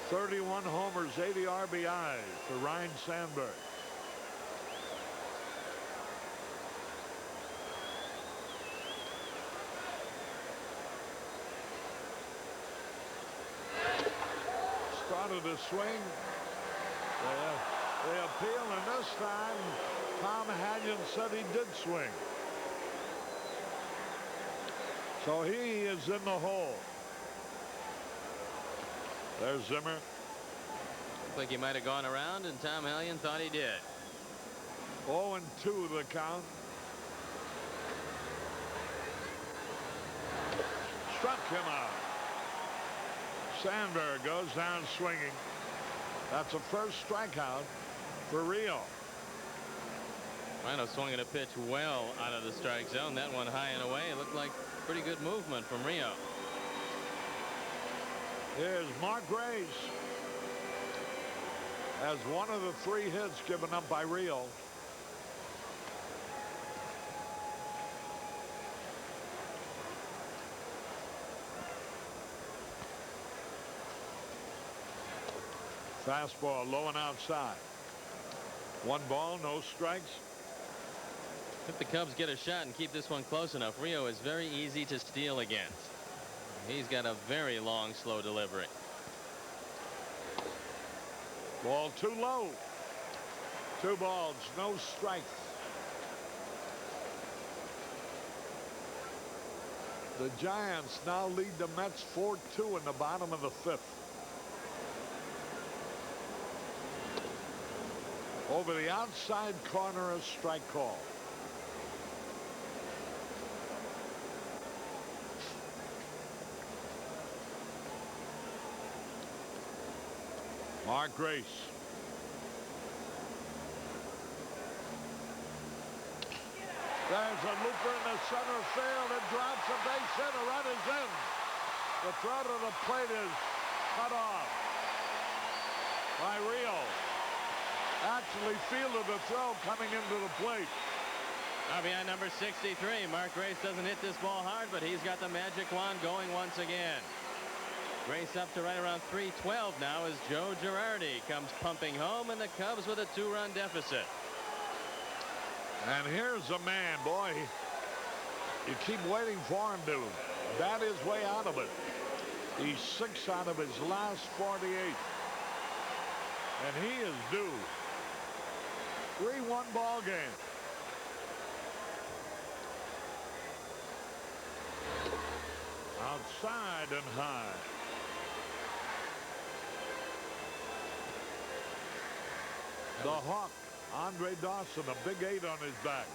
31 homers, 80 RBIs for Ryne Sandberg. Started to swing. They appeal, and this time Tom Hanyon said he did swing. So he is in the hole. There's Zimmer. Looks like he might have gone around, and Tom Hanyon thought he did. 0-2 the count. Struck him out. Sandberg goes down swinging. That's a first strikeout for Rijo. Rhino swung at a pitch well out of the strike zone. That one high and away. It looked like pretty good movement from Rijo. Here's Mark Grace as one of the 3 hits given up by Rijo. Fastball low and outside. 1 ball, no strikes. If the Cubs get a shot and keep this one close enough, Rijo is very easy to steal against. He's got a very long, slow delivery. Ball too low. 2 balls, no strikes. The Giants now lead the Mets 4-2 in the bottom of the 5th. Over the outside corner, a strike call. Mark Grace. There's a looper in the center field. It drops a base hit. A run is in. The throw to the plate is cut off by Rijo. Actually fielded the throw coming into the plate. RBI number 63. Mark Grace doesn't hit this ball hard, but he's got the magic wand going once again. Grace up to right around 312 now as Joe Girardi comes pumping home, and the Cubs with a 2-run deficit. And here's a man, boy, you keep waiting for him to bat his way out of it. He's 6 out of his last 48. And he is due. 3-1 ball game. Outside and high. The Hawk, Andre Dawson, a big 8 on his back.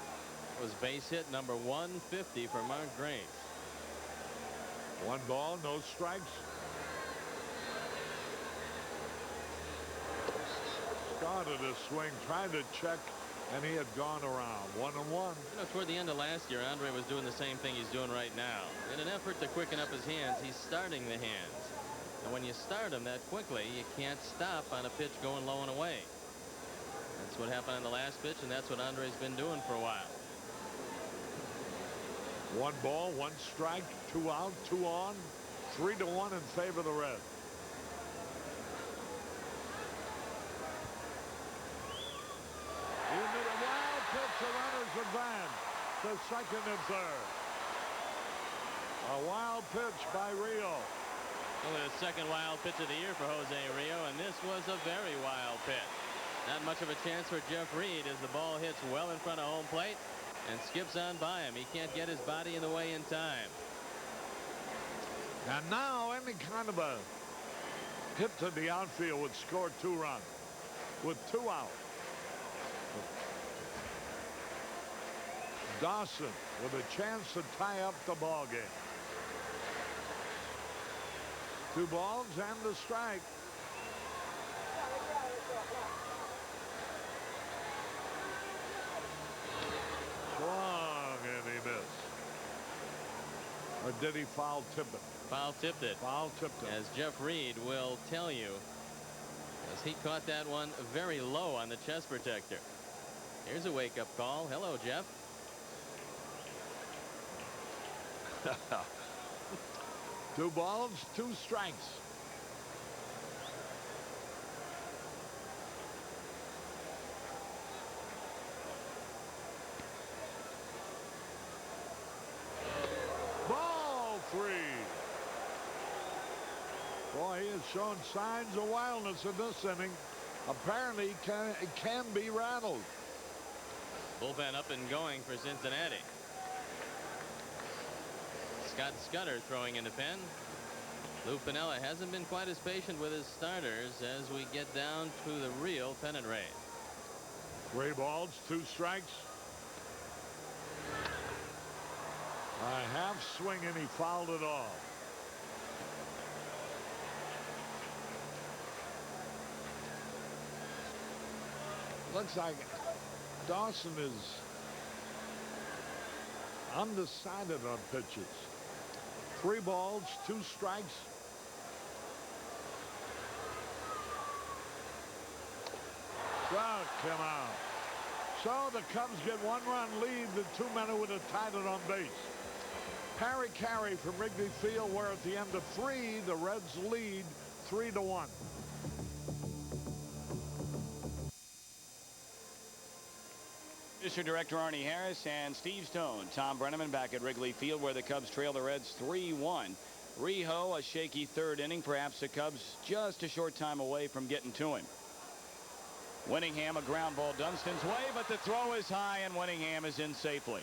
It was base hit number 150 for Mark Grace. 1 ball, no strikes. Started a swing, tried to check, and he had gone around. 1-1. You know, toward the end of last year, Andre was doing the same thing he's doing right now. In an effort to quicken up his hands, he's starting the hands. And when you start them that quickly, you can't stop on a pitch going low and away. That's what happened on the last pitch, and that's what Andre's been doing for a while. 1 ball, 1 strike, 2 out, 2 on, 3-1 in favor of the Reds. Into the wild pitch, the runners advance to second and third. A wild pitch by Rijo. Only the second wild pitch of the year for Jose Rijo, and this was a very wild pitch. Not much of a chance for Jeff Reed as the ball hits well in front of home plate, and skips on by him. He can't get his body in the way in time. And now any kind of a hit to the outfield would score 2 runs with 2 out. Dawson with a chance to tie up the ball game. 2 balls and a strike. Swung and he missed. Or did he foul tip it? Foul tipped it. Foul tipped it. As Jeff Reed will tell you, as he caught that one very low on the chest protector. Here's a wake-up call. Hello, Jeff. 2 balls, 2 strikes. Ball 3. Boy, he has shown signs of wildness in this inning. Apparently, he can be rattled. Bullpen up and going for Cincinnati. Scott Scudder throwing in the pen. Lou Piniella hasn't been quite as patient with his starters as we get down to the real pennant race. 3 balls, 2 strikes. A half swing and he fouled it off. Looks like Dawson is undecided on pitches. 3 balls, 2 strikes. Struck him out. So the Cubs get 1-run lead. The 2 men would have tied it on base. Caray from Wrigley Field, where at the end of 3, the Reds lead 3-1. Producer Director Arnie Harris and Steve Stone. Tom Brenneman back at Wrigley Field, where the Cubs trail the Reds 3-1. Rijo, a shaky 3rd inning. Perhaps the Cubs just a short time away from getting to him. Winningham, a ground ball Dunstan's way, but the throw is high and Winningham is in safely.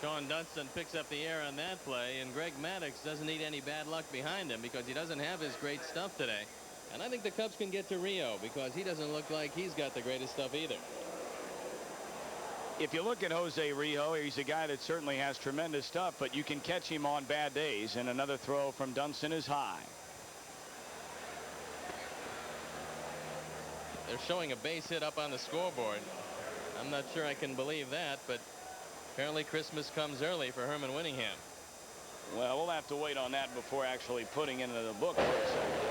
Sean Dunston picks up the air on that play, and Greg Maddux doesn't need any bad luck behind him because he doesn't have his great stuff today. And I think the Cubs can get to Rijo because he doesn't look like he's got the greatest stuff either. If you look at Jose Rijo, he's a guy that certainly has tremendous stuff, but you can catch him on bad days, and another throw from Dunston is high. They're showing a base hit up on the scoreboard. I'm not sure I can believe that, but apparently Christmas comes early for Herman Winningham. Well, we'll have to wait on that before actually putting it into the book for a second.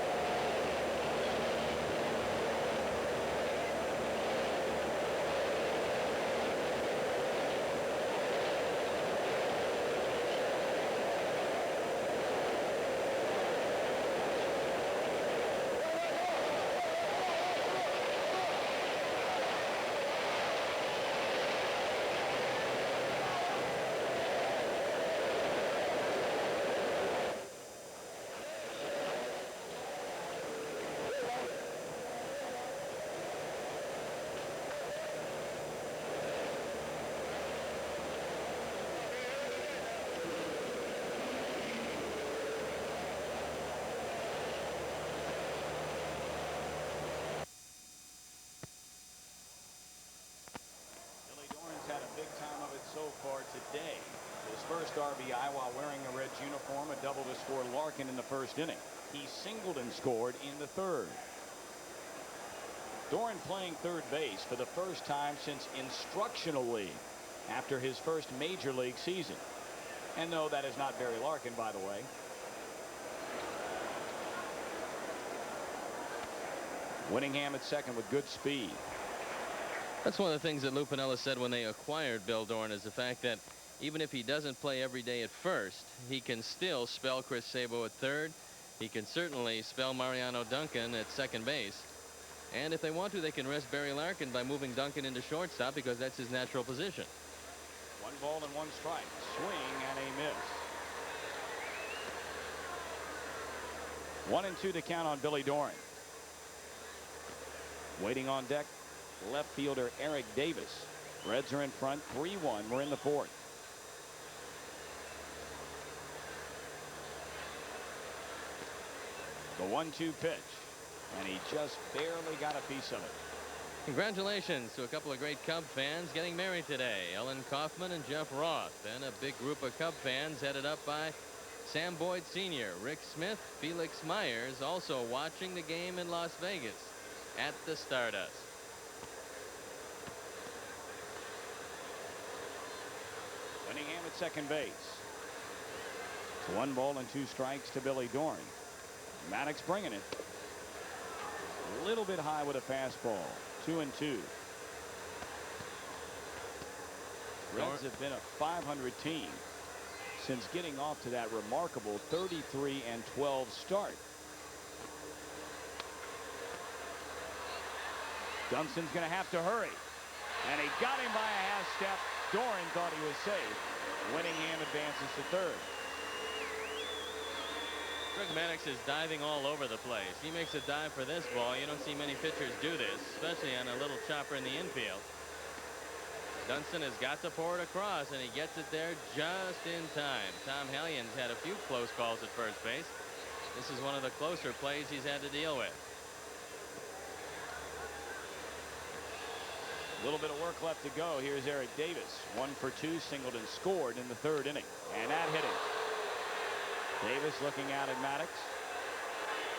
Today, his first RBI while wearing a Reds uniform, a double to score Larkin in the 1st inning. He singled and scored in the 3rd. Doran playing 3rd base for the first time since instructional league after his first major league season. And no, that is not Barry Larkin, by the way. Winningham at 2nd with good speed. That's one of the things that Lou Piniella said when they acquired Bill Doran, is the fact that even if he doesn't play every day at first, he can still spell Chris Sabo at 3rd. He can certainly spell Mariano Duncan at 2nd base. And if they want to, they can rest Barry Larkin by moving Duncan into shortstop because that's his natural position. 1 ball and 1 strike. Swing and a miss. 1-2 to count on Billy Doran. Waiting on deck, left fielder Eric Davis. Reds are in front 3-1. We're in the fourth. The 1-2 pitch, and he just barely got a piece of it. Congratulations to a couple of great Cub fans getting married today. Ellen Kaufman and Jeff Roth, and a big group of Cub fans headed up by Sam Boyd Sr., Rick Smith, Felix Myers, also watching the game in Las Vegas at the Stardust. Winningham at second base. It's 1 ball and 2 strikes to Billy Dorn. Maddux bringing it. A little bit high with a fastball. 2-2. Reds have been a .500 team since getting off to that remarkable 33-12 start. Dunston's going to have to hurry, and he got him by a half step. Doran thought he was safe. Winningham advances to third. Greg Maddux is diving all over the place. He makes a dive for this ball. You don't see many pitchers do this, especially on a little chopper in the infield. Dunston has got to pour it across, and he gets it there just in time. Tom Hellions had a few close calls at first base. This is one of the closer plays he's had to deal with. A little bit of work left to go. Here's Eric Davis. 1 for 2, singled and scored in the third inning. And that hit him. Davis looking out at Maddux.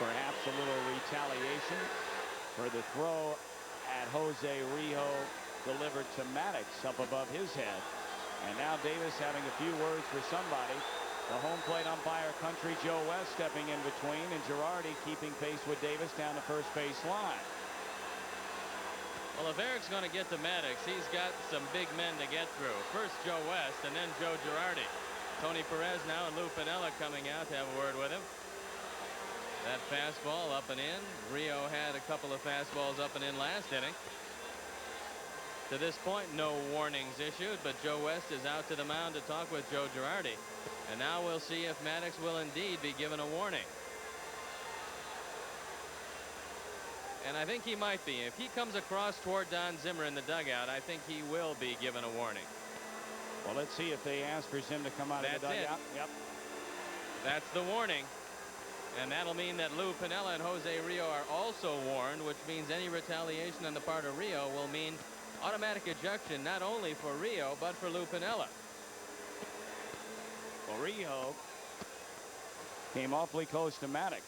Perhaps a little retaliation for the throw at Jose Rijo delivered to Maddux up above his head. And now Davis having a few words for somebody. The home plate umpire Country Joe West stepping in between, and Girardi keeping pace with Davis down the first base line. Well, if Eric's going to get to Maddux, he's got some big men to get through. First Joe West and then Joe Girardi. Tony Perez now and Lou Piniella coming out to have a word with him. That fastball up and in. Rio had a couple of fastballs up and in last inning. To this point, no warnings issued, but Joe West is out to the mound to talk with Joe Girardi. And now we'll see if Maddux will indeed be given a warning. And I think he might be. If he comes across toward Don Zimmer in the dugout, I think he will be given a warning. Well, let's see if they ask for Zim to come out of the dugout. Yep. That's the warning. And that'll mean that Lou Piniella and Jose Rio are also warned, which means any retaliation on the part of Rio will mean automatic ejection, not only for Rio, but for Lou Piniella. Well, Rijo came awfully close to Maddux.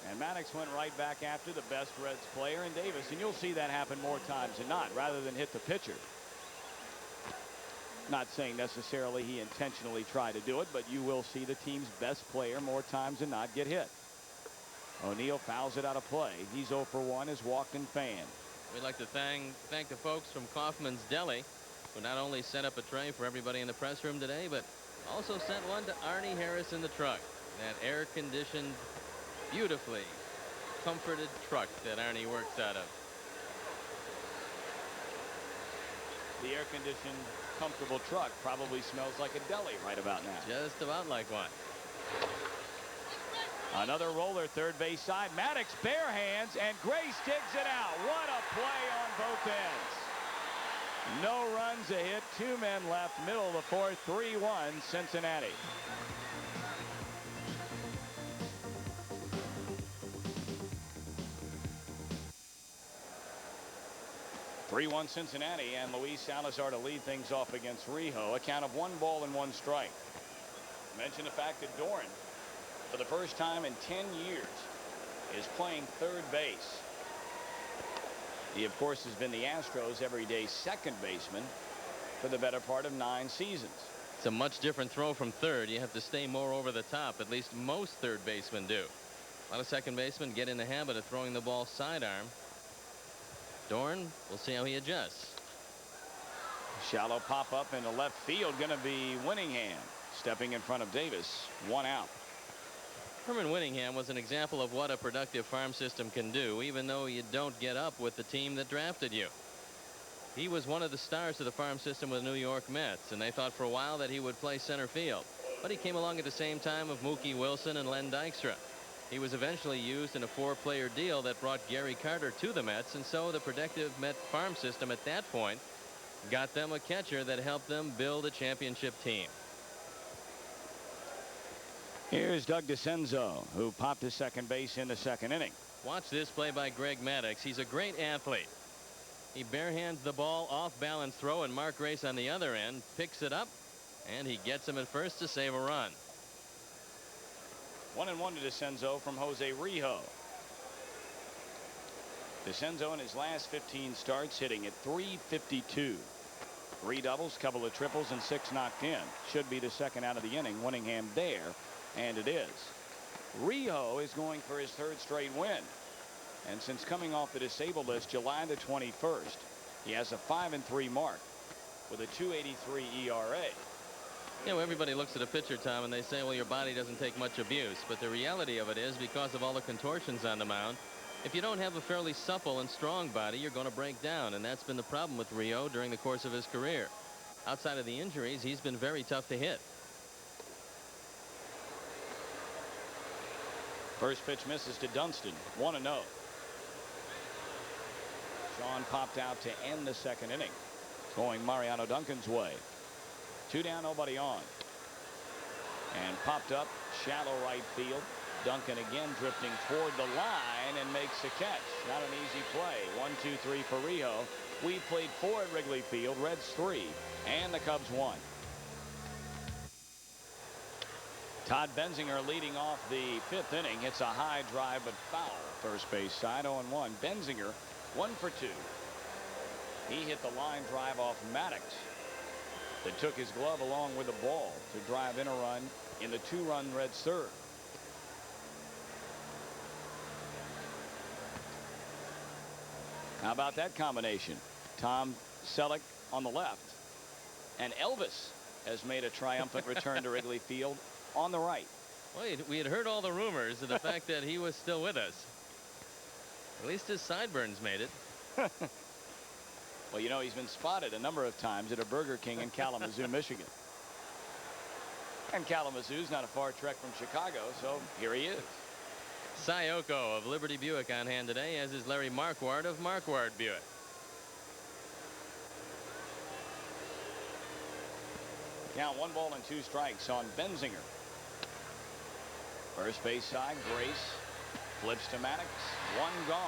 And Maddux went right back after the best Reds player in Davis. And you'll see that happen more times than not, rather than hit the pitcher. Not saying necessarily he intentionally tried to do it, but you will see the team's best player more times than not get hit. O'Neill fouls it out of play. He's 0 for 1 as walked-in fan. We'd like to thank the folks from Kaufman's Deli, who not only set up a tray for everybody in the press room today, but also sent one to Arnie Harris in the truck. That air-conditioned, beautifully comforted truck that Arnie works out of. The air-conditioned, comfortable truck probably smells like a deli right about now. Just about like one. Another roller third base side. Maddux bare hands, and Grace digs it out. What a play on both ends. No runs, a hit, 2 men left, middle of the fourth, 3-1 Cincinnati. Cincinnati, and Luis Salazar to lead things off against Rijo. A count of 1 ball and 1 strike. Mention the fact that Doran, for the first time in 10 years, is playing third base. He, of course, has been the Astros' everyday second baseman for the better part of 9 seasons. It's a much different throw from third. You have to stay more over the top. At least most third basemen do. A lot of second basemen get in the habit of throwing the ball sidearm. Dorn, we'll see how he adjusts. Shallow pop up into left field, going to be Winningham stepping in front of Davis. 1 out. Herman Winningham was an example of what a productive farm system can do, even though you don't get up with the team that drafted you. He was one of the stars of the farm system with the New York Mets, and they thought for a while that he would play center field. But he came along at the same time of Mookie Wilson and Len Dykstra. He was eventually used in a 4-player deal that brought Gary Carter to the Mets, and so the productive Met farm system at that point got them a catcher that helped them build a championship team. Here's Doug DeCenzo, who popped to second base in the second inning. Watch this play by Greg Maddux. He's a great athlete. He barehands the ball off balance throw, and Mark Grace on the other end picks it up, and he gets him at first to save a run. 1-1 to DeCenzo from Jose Rijo. DeCenzo in his last 15 starts hitting at .352. 3 doubles, couple of triples, and 6 knocked in. Should be the second out of the inning. Winningham there, and it is. Rijo is going for his 3rd straight win. And since coming off the disabled list July the 21st, he has a 5-3 mark with a .283 ERA. You know, everybody looks at a pitcher, Tom, and they say, well, your body doesn't take much abuse. But the reality of it is, because of all the contortions on the mound, if you don't have a fairly supple and strong body, you're going to break down. And that's been the problem with Rijo during the course of his career. Outside of the injuries, he's been very tough to hit. First pitch misses to Dunston. 1-0. Sean popped out to end the second inning, going Mariano Duncan's way. 2 down, nobody on. And popped up shallow right field. Duncan again drifting toward the line and makes the catch. Not an easy play. 1-2-3 for Rijo. We played 4 at Wrigley Field. Reds 3 and the Cubs 1. Todd Benzinger leading off the 5th inning. Hits a high drive but foul. First base side. 0-1. Benzinger 1 for 2. He hit the line drive off Maddux that took his glove along with the ball to drive in a run in the 2-run Reds 3rd. How about that combination? Tom Selleck on the left, and Elvis has made a triumphant return to Wrigley Field on the right. Well, we had heard all the rumors of the fact that he was still with us. At least his sideburns made it. Well, you know, he's been spotted a number of times at a Burger King in Kalamazoo, Michigan. And Kalamazoo's not a far trek from Chicago, so here he is. Cy Oko of Liberty Buick on hand today, as is Larry Marquardt of Marquardt Buick. Count 1 ball and 2 strikes on Benzinger. First base side, Grace flips to Maddux. 1 gone.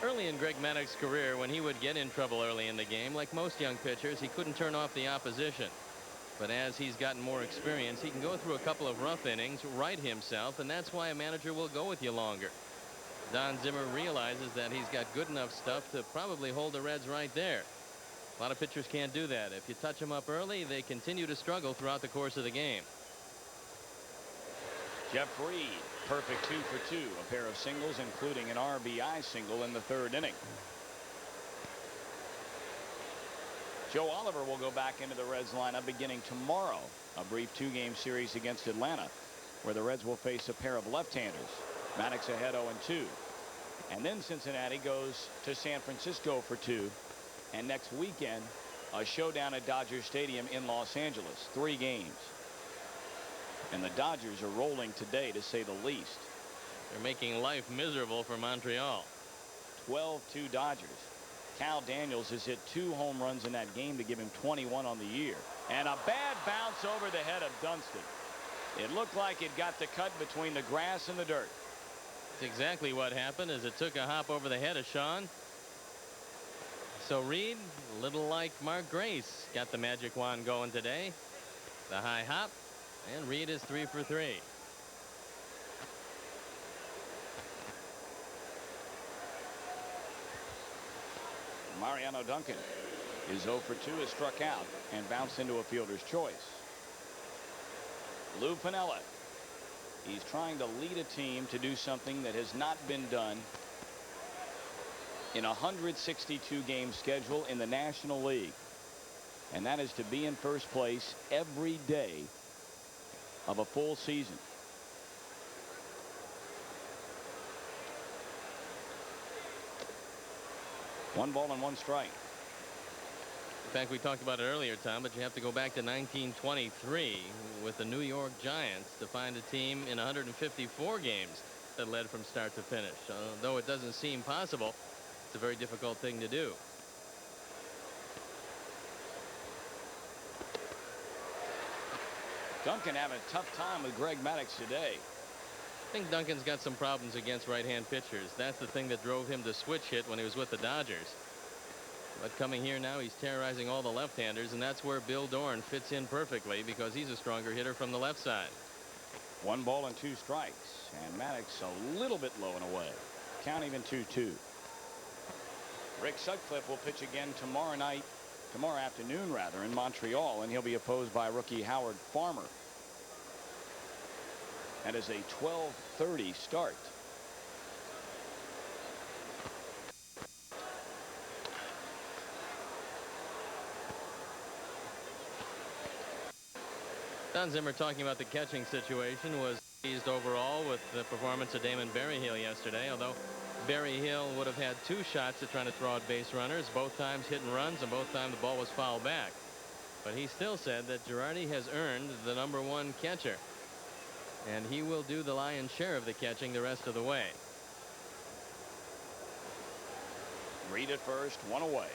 Early in Greg Maddux' career, when he would get in trouble early in the game, like most young pitchers, he couldn't turn off the opposition. But as he's gotten more experience, he can go through a couple of rough innings, right himself, and that's why a manager will go with you longer. Don Zimmer realizes that he's got good enough stuff to probably hold the Reds right there. A lot of pitchers can't do that. If you touch them up early, they continue to struggle throughout the course of the game. Jeff Reed, perfect 2 for 2, a pair of singles, including an RBI single in the 3rd inning. Joe Oliver will go back into the Reds lineup beginning tomorrow. A brief 2-game series against Atlanta, where the Reds will face a pair of left-handers. Maddux ahead 0-2. And then Cincinnati goes to San Francisco for 2. And next weekend, a showdown at Dodger Stadium in Los Angeles. 3 games. And the Dodgers are rolling today, to say the least. They're making life miserable for Montreal. 12-2 Dodgers. Cal Daniels has hit 2 home runs in that game to give him 21 on the year. And a bad bounce over the head of Dunston. It looked like it got the cut between the grass and the dirt. That's exactly what happened, as it took a hop over the head of Sean. So Reed, a little like Mark Grace, got the magic wand going today. The high hop, and Reed is 3 for 3. Mariano Duncan is 0 for 2, is struck out and bounced into a fielder's choice. Lou Piniella. He's trying to lead a team to do something that has not been done in a 162-game schedule in the National League. And that is to be in first place every day of a full season. One ball and 1 strike. In fact, we talked about it earlier, Tom, but you have to go back to 1923 with the New York Giants to find a team in 154 games that led from start to finish. Though it doesn't seem possible, it's a very difficult thing to do. Duncan having a tough time with Greg Maddux today. I think Duncan's got some problems against right-hand pitchers. That's the thing that drove him to switch hit when he was with the Dodgers. But coming here now, he's terrorizing all the left-handers, and that's where Bill Dorn fits in perfectly because he's a stronger hitter from the left side. 1 ball and 2 strikes, and Maddux a little bit low and away. Count even 2-2. Rick Sutcliffe will pitch again tomorrow afternoon in Montreal, and he'll be opposed by rookie Howard Farmer. That is a 12:30 start. Don Zimmer, talking about the catching situation, was pleased overall with the performance of Damon Berryhill yesterday, although Berryhill would have had 2 shots at trying to throw out base runners, both times hit and runs, and both times the ball was fouled back. But he still said that Girardi has earned the #1 catcher, and he will do the lion's share of the catching the rest of the way. Reed at first, 1 away.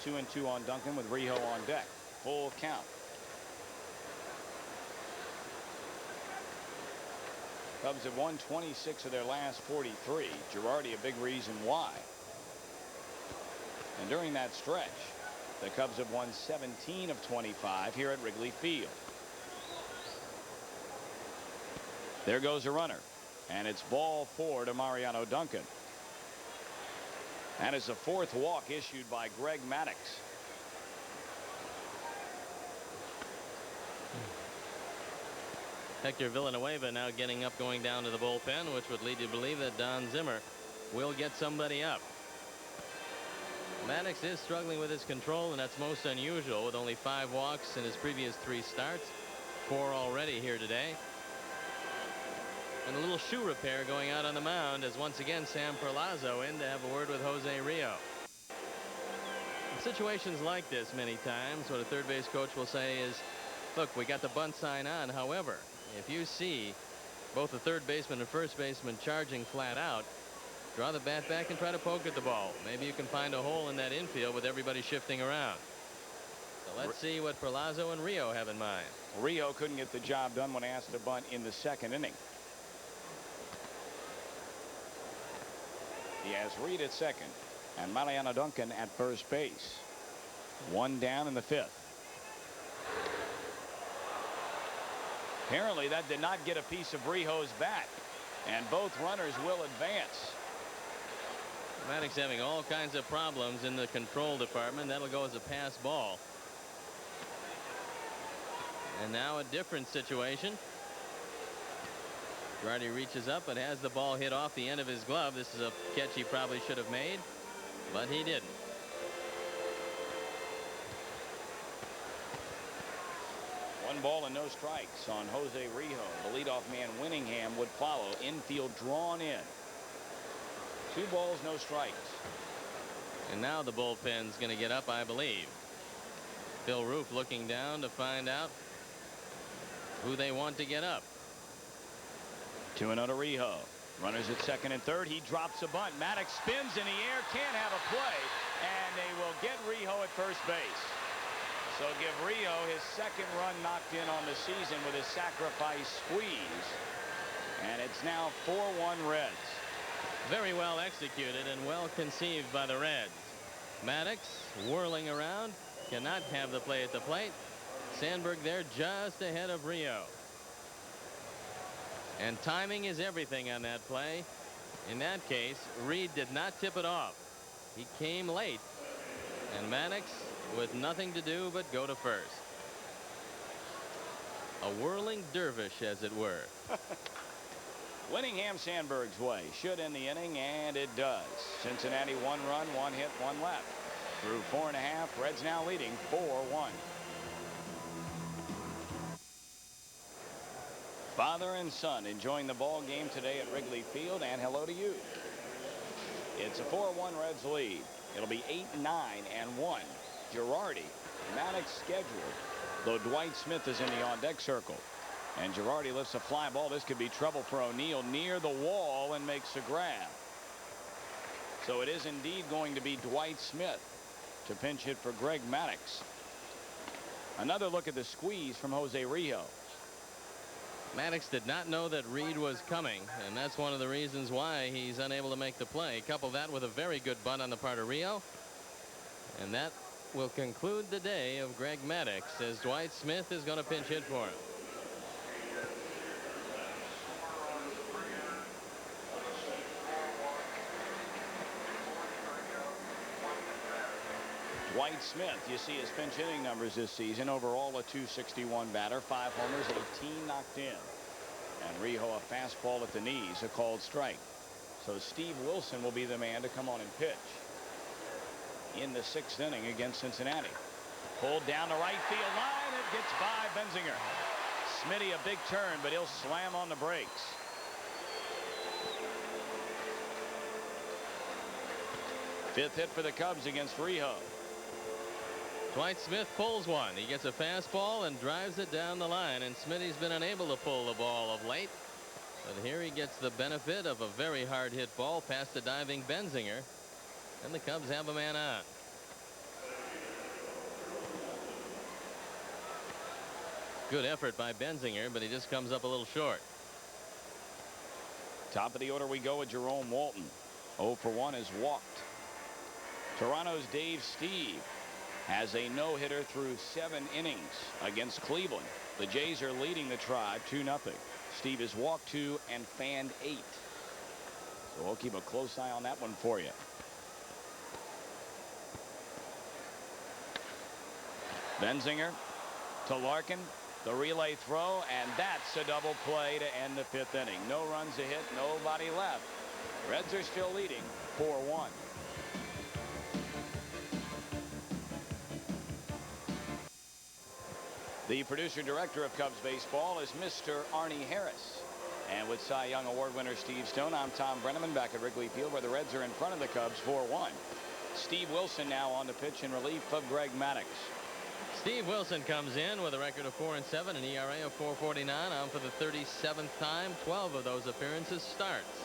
2-2 on Duncan with Rijo on deck. Full count. Cubs have won 26 of their last 43. Girardi a big reason why. And during that stretch, the Cubs have won 17 of 25 here at Wrigley Field. There goes a runner, and it's ball 4 to Mariano Duncan. That is the 4th walk issued by Greg Maddux. Hector Villanueva now getting up, going down to the bullpen, which would lead you to believe that Don Zimmer will get somebody up. Maddux is struggling with his control, and that's most unusual with only 5 walks in his previous 3 starts. 4 already here today. And a little shoe repair going out on the mound as once again Sam Perlazo in to have a word with Jose Rijo. In situations like this, many times what a third base coach will say is, look, we got the bunt sign on. However, if you see both the third baseman and first baseman charging flat out, draw the bat back and try to poke at the ball. Maybe you can find a hole in that infield with everybody shifting around. So let's see what Perlazo and Rijo have in mind. Rijo couldn't get the job done when asked to bunt in the 2nd inning. He has Reed at 2nd and Mariano Duncan at first base. 1 down in the 5th. Apparently that did not get a piece of Rijo's bat, and both runners will advance. Maddux having all kinds of problems in the control department. That'll go as a pass ball. And now a different situation. Girardi reaches up and has the ball hit off the end of his glove. This is a catch he probably should have made, but he didn't. One ball and no strikes on Jose Rijo. The leadoff man Winningham would follow. Infield drawn in. 2 balls, no strikes. And now the bullpen's going to get up, I believe. Phil Roof looking down to find out who they want to get up. 2-0 to Rijo. Runners at 2nd and 3rd. He drops a bunt. Maddux spins in the air. Can't have a play. And they will get Rijo at first base. So give Rijo his 2nd run knocked in on the season with his sacrifice squeeze. And it's now 4-1 Reds. Very well executed and well conceived by the Reds. Maddux whirling around, cannot have the play at the plate. Sandberg there just ahead of Rijo. And timing is everything on that play. In that case, Reed did not tip it off. He came late, and Maddux with nothing to do but go to first. A whirling dervish, as it were. Winningham Sandberg's way should end the inning, and it does. Cincinnati 1 run, 1 hit, 1 left. Through 4.5, Reds now leading 4-1. Father and son enjoying the ball game today at Wrigley Field, and hello to you. It's a 4-1 Reds lead. It'll be 8-9-1. Girardi, Maddux scheduled, though Dwight Smith is in the on-deck circle. And Girardi lifts a fly ball. This could be trouble for O'Neill near the wall and makes a grab. So it is indeed going to be Dwight Smith to pinch hit for Greg Maddux. Another look at the squeeze from Jose Rijo. Maddux did not know that Reed was coming, and that's one of the reasons why he's unable to make the play. Couple that with a very good bunt on the part of Rijo, and that will conclude the day of Greg Maddux, as Dwight Smith is going to pinch hit for him. Dwight Smith, you see his pinch hitting numbers this season. Overall a .261 batter, 5 homers, 18 knocked in. And Rijo a fastball at the knees, a called strike. So Steve Wilson will be the man to come on and pitch in the 6th inning against Cincinnati. Pulled down the right field line. It gets by Benzinger. Smitty a big turn, but he'll slam on the brakes. Fifth hit for the Cubs against Rijo. Dwight Smith pulls one. He gets a fastball and drives it down the line, and Smitty's been unable to pull the ball of late. But here he gets the benefit of a very hard hit ball past the diving Benzinger, and the Cubs have a man on. Good effort by Benzinger, but he just comes up a little short. Top of the order we go with Jerome Walton. 0 for 1 is walked. Toronto's Dave Steve has a no-hitter through 7 innings against Cleveland. The Jays are leading the Tribe 2-0. Steve has walked 2 and fanned 8. So we'll keep a close eye on that one for you. Benzinger to Larkin. The relay throw, and that's a double play to end the 5th inning. No runs a hit, nobody left. Reds are still leading 4-1. The producer director of Cubs baseball is Mr. Arnie Harris. And with Cy Young Award winner Steve Stone, I'm Tom Brenneman back at Wrigley Field, where the Reds are in front of the Cubs 4-1. Steve Wilson now on the pitch in relief of Greg Maddux. Steve Wilson comes in with a record of 4-7, an ERA of 4.49, on for the 37th time. 12 of those appearances starts.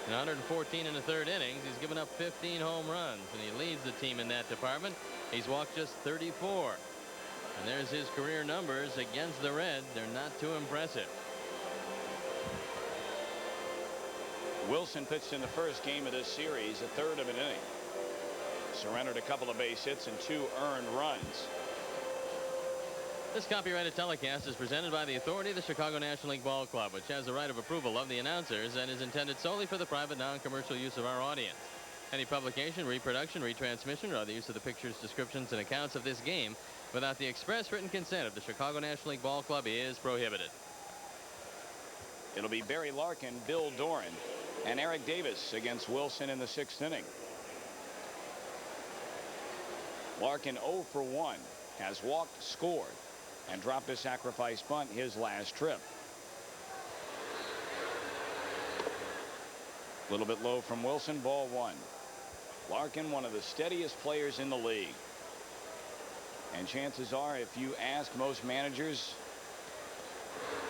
In 114 in the 3rd innings, he's given up 15 home runs, and he leads the team in that department. He's walked just 34. And there's his career numbers against the Reds. They're not too impressive. Wilson pitched in the first game of this series, a 1/3 of an inning. Surrendered a couple of base hits and 2 earned runs. This copyrighted telecast is presented by the authority of the Chicago National League Ball Club, which has the right of approval of the announcers and is intended solely for the private, non-commercial use of our audience. Any publication, reproduction, retransmission, or other use of the pictures, descriptions, and accounts of this game without the express written consent of the Chicago National League Ball Club is prohibited. It'll be Barry Larkin, Bill Doran, and Eric Davis against Wilson in the 6th inning. Larkin 0 for 1, has walked, scored, and dropped a sacrifice bunt his last trip. A little bit low from Wilson, ball 1. Larkin, one of the steadiest players in the league. And chances are, if you ask most managers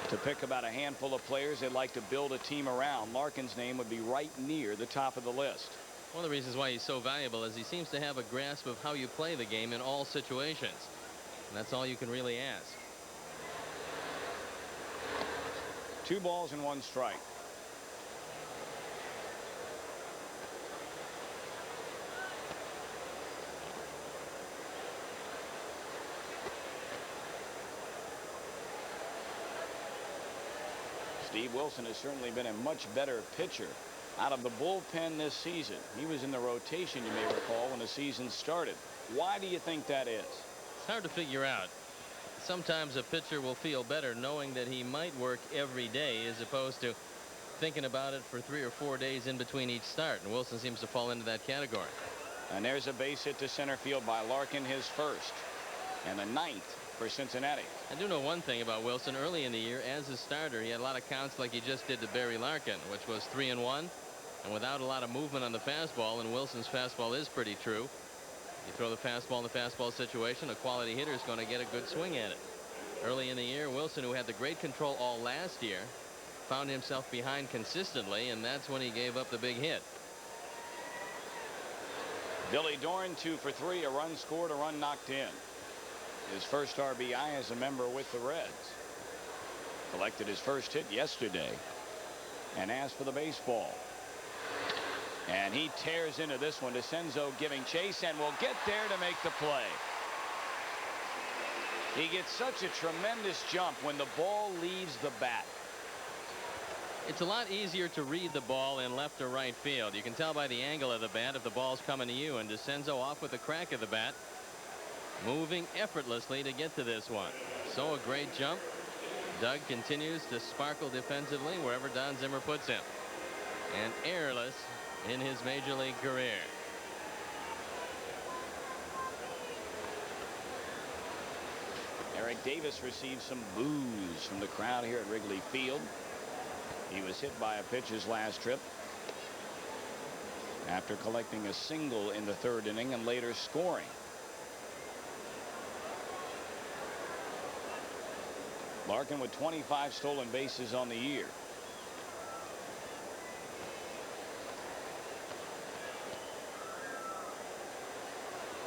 to pick about a handful of players they'd like to build a team around, Larkin's name would be right near the top of the list. One of the reasons why he's so valuable is he seems to have a grasp of how you play the game in all situations. And that's all you can really ask. 2 balls and 1 strike. Steve Wilson has certainly been a much better pitcher out of the bullpen this season. He was in the rotation, you may recall, when the season started. Why do you think that is? It's hard to figure out. Sometimes a pitcher will feel better knowing that he might work every day as opposed to thinking about it for 3 or 4 days in between each start. And Wilson seems to fall into that category. And there's a base hit to center field by Larkin, his first, and the 9th for Cincinnati. I do know one thing about Wilson. Early in the year, as a starter, he had a lot of counts like he just did to Barry Larkin, which was 3-1, and without a lot of movement on the fastball. And Wilson's fastball is pretty true. You throw the fastball in the fastball situation, a quality hitter is going to get a good swing at it. Early in the year, Wilson, who had the great control all last year, found himself behind consistently, and that's when he gave up the big hit. Billy Dorn 2 for 3, a run scored, a run knocked in. His first RBI as a member with the Reds. Collected his first hit yesterday and asked for the baseball. And he tears into this one. DeCenzo giving chase and will get there to make the play. He gets such a tremendous jump when the ball leaves the bat. It's a lot easier to read the ball in left or right field. You can tell by the angle of the bat if the ball's coming to you, and DeCenzo off with the crack of the bat, moving effortlessly to get to this one. So a great jump. Doug continues to sparkle defensively wherever Don Zimmer puts him, and airless in his major league career. Eric Davis received some boos from the crowd here at Wrigley Field. He was hit by a pitch his last trip after collecting a single in the third inning and later scoring. Larkin with 25 stolen bases on the year.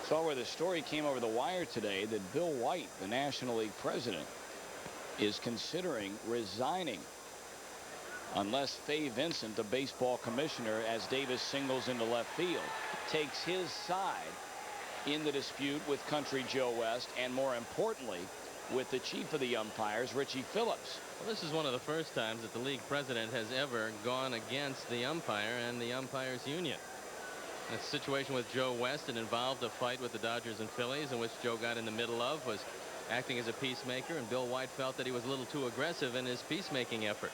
Saw where the story came over the wire today that Bill White, the National League president, is considering resigning unless Fay Vincent, the baseball commissioner, as Davis singles into left field, takes his side in the dispute with Country Joe West, and more importantly, with the chief of the umpires, Richie Phillips. Well, this is one of the first times that the league president has ever gone against the umpire and the umpires union. The situation with Joe West, it involved a fight with the Dodgers and Phillies in which Joe got in the middle of, was acting as a peacemaker, and Bill White felt that he was a little too aggressive in his peacemaking efforts.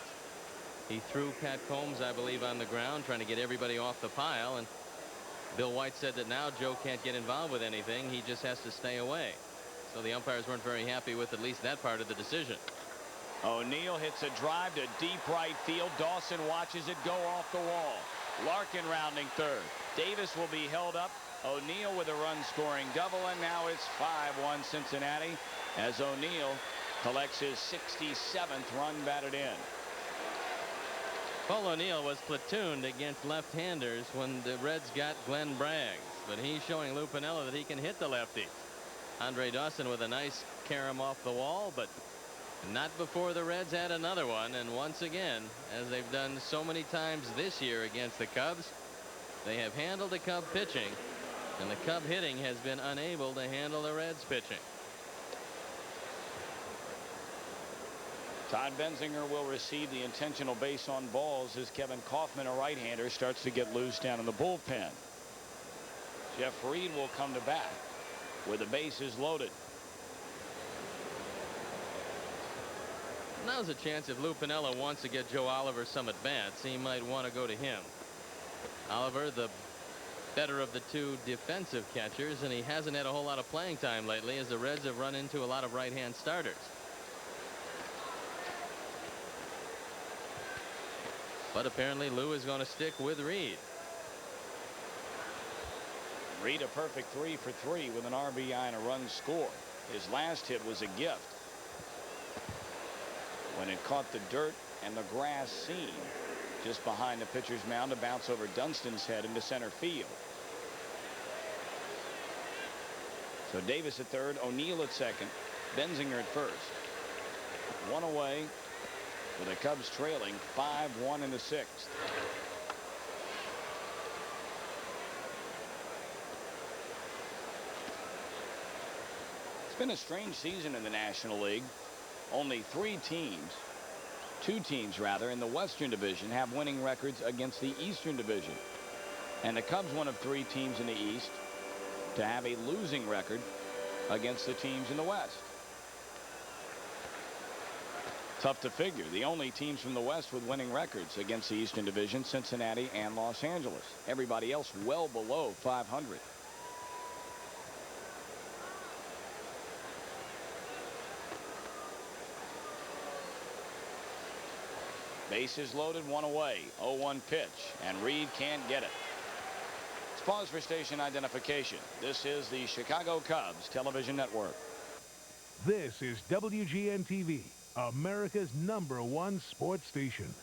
He threw Pat Combs, I believe, on the ground, trying to get everybody off the pile, and Bill White said that now Joe can't get involved with anything. He just has to stay away. So the umpires weren't very happy with at least that part of the decision. O'Neill hits a drive to deep right field. Dawson watches it go off the wall. Larkin rounding third. Davis will be held up. O'Neill with a run scoring double, and now it's 5-1 Cincinnati as O'Neill collects his 67th run batted in. Paul O'Neill was platooned against left-handers when the Reds got Glenn Braggs, but he's showing Lou Piniella that he can hit the lefties. Andre Dawson with a nice carom off the wall, but not before the Reds had another one. And once again, as they've done so many times this year against the Cubs, they have handled the Cub pitching, and the Cub hitting has been unable to handle the Reds pitching. Todd Benzinger will receive the intentional base on balls as Kevin Kaufman, a right-hander, starts to get loose down in the bullpen. Jeff Reed will come to bat with the bases loaded. Now's a chance if Lou Piniella wants to get Joe Oliver some at-bats, he might want to go to him. Oliver, the better of the two defensive catchers, and he hasn't had a whole lot of playing time lately as the Reds have run into a lot of right-hand starters. But apparently Lou is going to stick with Reed. Reed a perfect 3 for 3 with an RBI and a run score. His last hit was a gift when it caught the dirt and the grass seam just behind the pitcher's mound to bounce over Dunstan's head into center field. So Davis at third, O'Neill at second, Benzinger at first. One away with the Cubs trailing 5-1 in the sixth. It's been a strange season in the National League. Only two teams rather, in the Western Division have winning records against the Eastern Division. And the Cubs one of 3 teams in the East to have a losing record against the teams in the West. Tough to figure. The only teams from the West with winning records against the Eastern Division, Cincinnati and Los Angeles. Everybody else well below 500. Bases loaded, one away. 0-1 pitch, and Reed can't get it. Let's pause for station identification. This is the Chicago Cubs television network. This is WGN-TV, America's #1 sports station.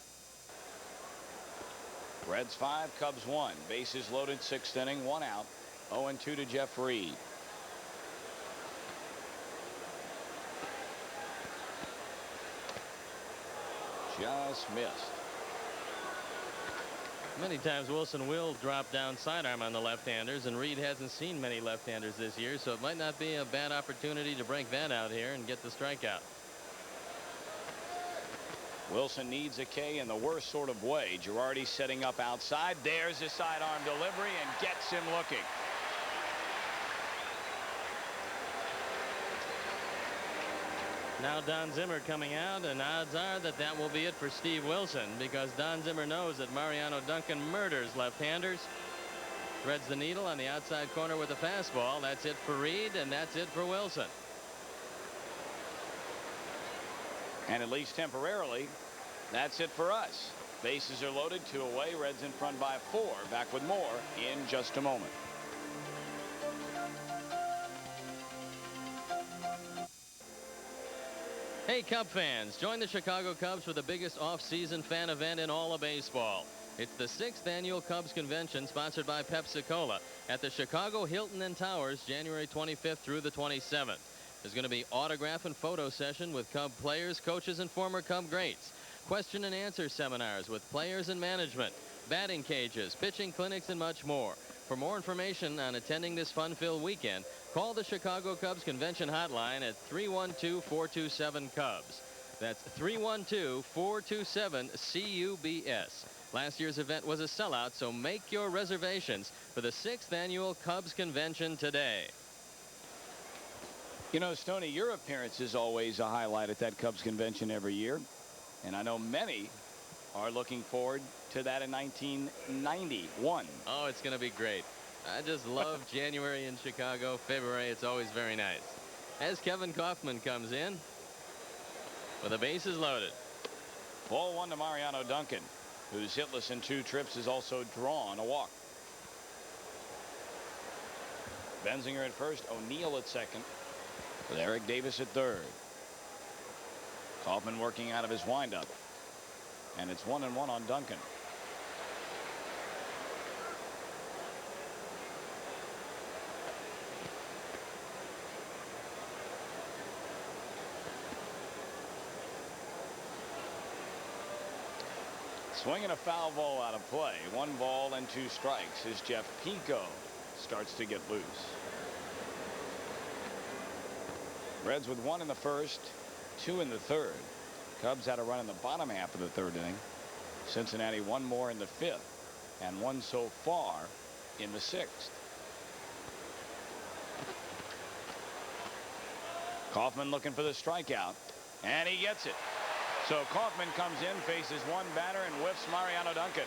Reds 5, Cubs 1. Bases loaded, 6th inning, 1 out. 0-2 to Jeff Reed. Just missed. Many times Wilson will drop down sidearm on the left-handers, and Reed hasn't seen many left-handers this year, so it might not be a bad opportunity to break that out here and get the strikeout. Wilson needs a K in the worst sort of way. Girardi setting up outside. There's a sidearm delivery and gets him looking. Now Don Zimmer coming out, and odds are that that will be it for Steve Wilson, because Don Zimmer knows that Mariano Duncan murders left-handers. Threads the needle on the outside corner with a fastball. That's it for Reed, and that's it for Wilson. And at least temporarily, that's it for us. Bases are loaded, 2 away. Reds in front by 4. Back with more in just a moment. Hey, Cub fans, join the Chicago Cubs for the biggest off-season fan event in all of baseball. It's the 6th annual Cubs convention sponsored by Pepsi-Cola at the Chicago Hilton and Towers, January 25th through the 27th. There's going to be autograph and photo session with Cub players, coaches, and former Cub greats. Question and answer seminars with players and management, batting cages, pitching clinics, and much more. For more information on attending this fun-filled weekend, call the Chicago Cubs Convention hotline at 312-427-CUBS. That's 312-427-CUBS. Last year's event was a sellout, so make your reservations for the 6th annual Cubs Convention today. You know, Stoney, your appearance is always a highlight at that Cubs convention every year. And I know many are looking forward to that in 1991. Oh, it's going to be great. I just love January in Chicago. February, it's always very nice. As Kevin Kaufman comes in with the bases loaded. Ball 1 to Mariano Duncan, who's hitless in 2 trips, has also drawn a walk. Benzinger at first, O'Neill at second, with Eric Davis at third. Kaufman working out of his windup, and it's 1-1 on Duncan. Swinging a foul ball out of play. 1 ball and 2 strikes as Jeff Pico starts to get loose. Reds with 1 in the first, 2 in the third. Cubs had a run in the bottom half of the 3rd inning. Cincinnati 1 more in the 5th and 1 so far in the 6th. Kaufman looking for the strikeout, and he gets it. So Kaufman comes in, faces 1 batter, and whiffs Mariano Duncan.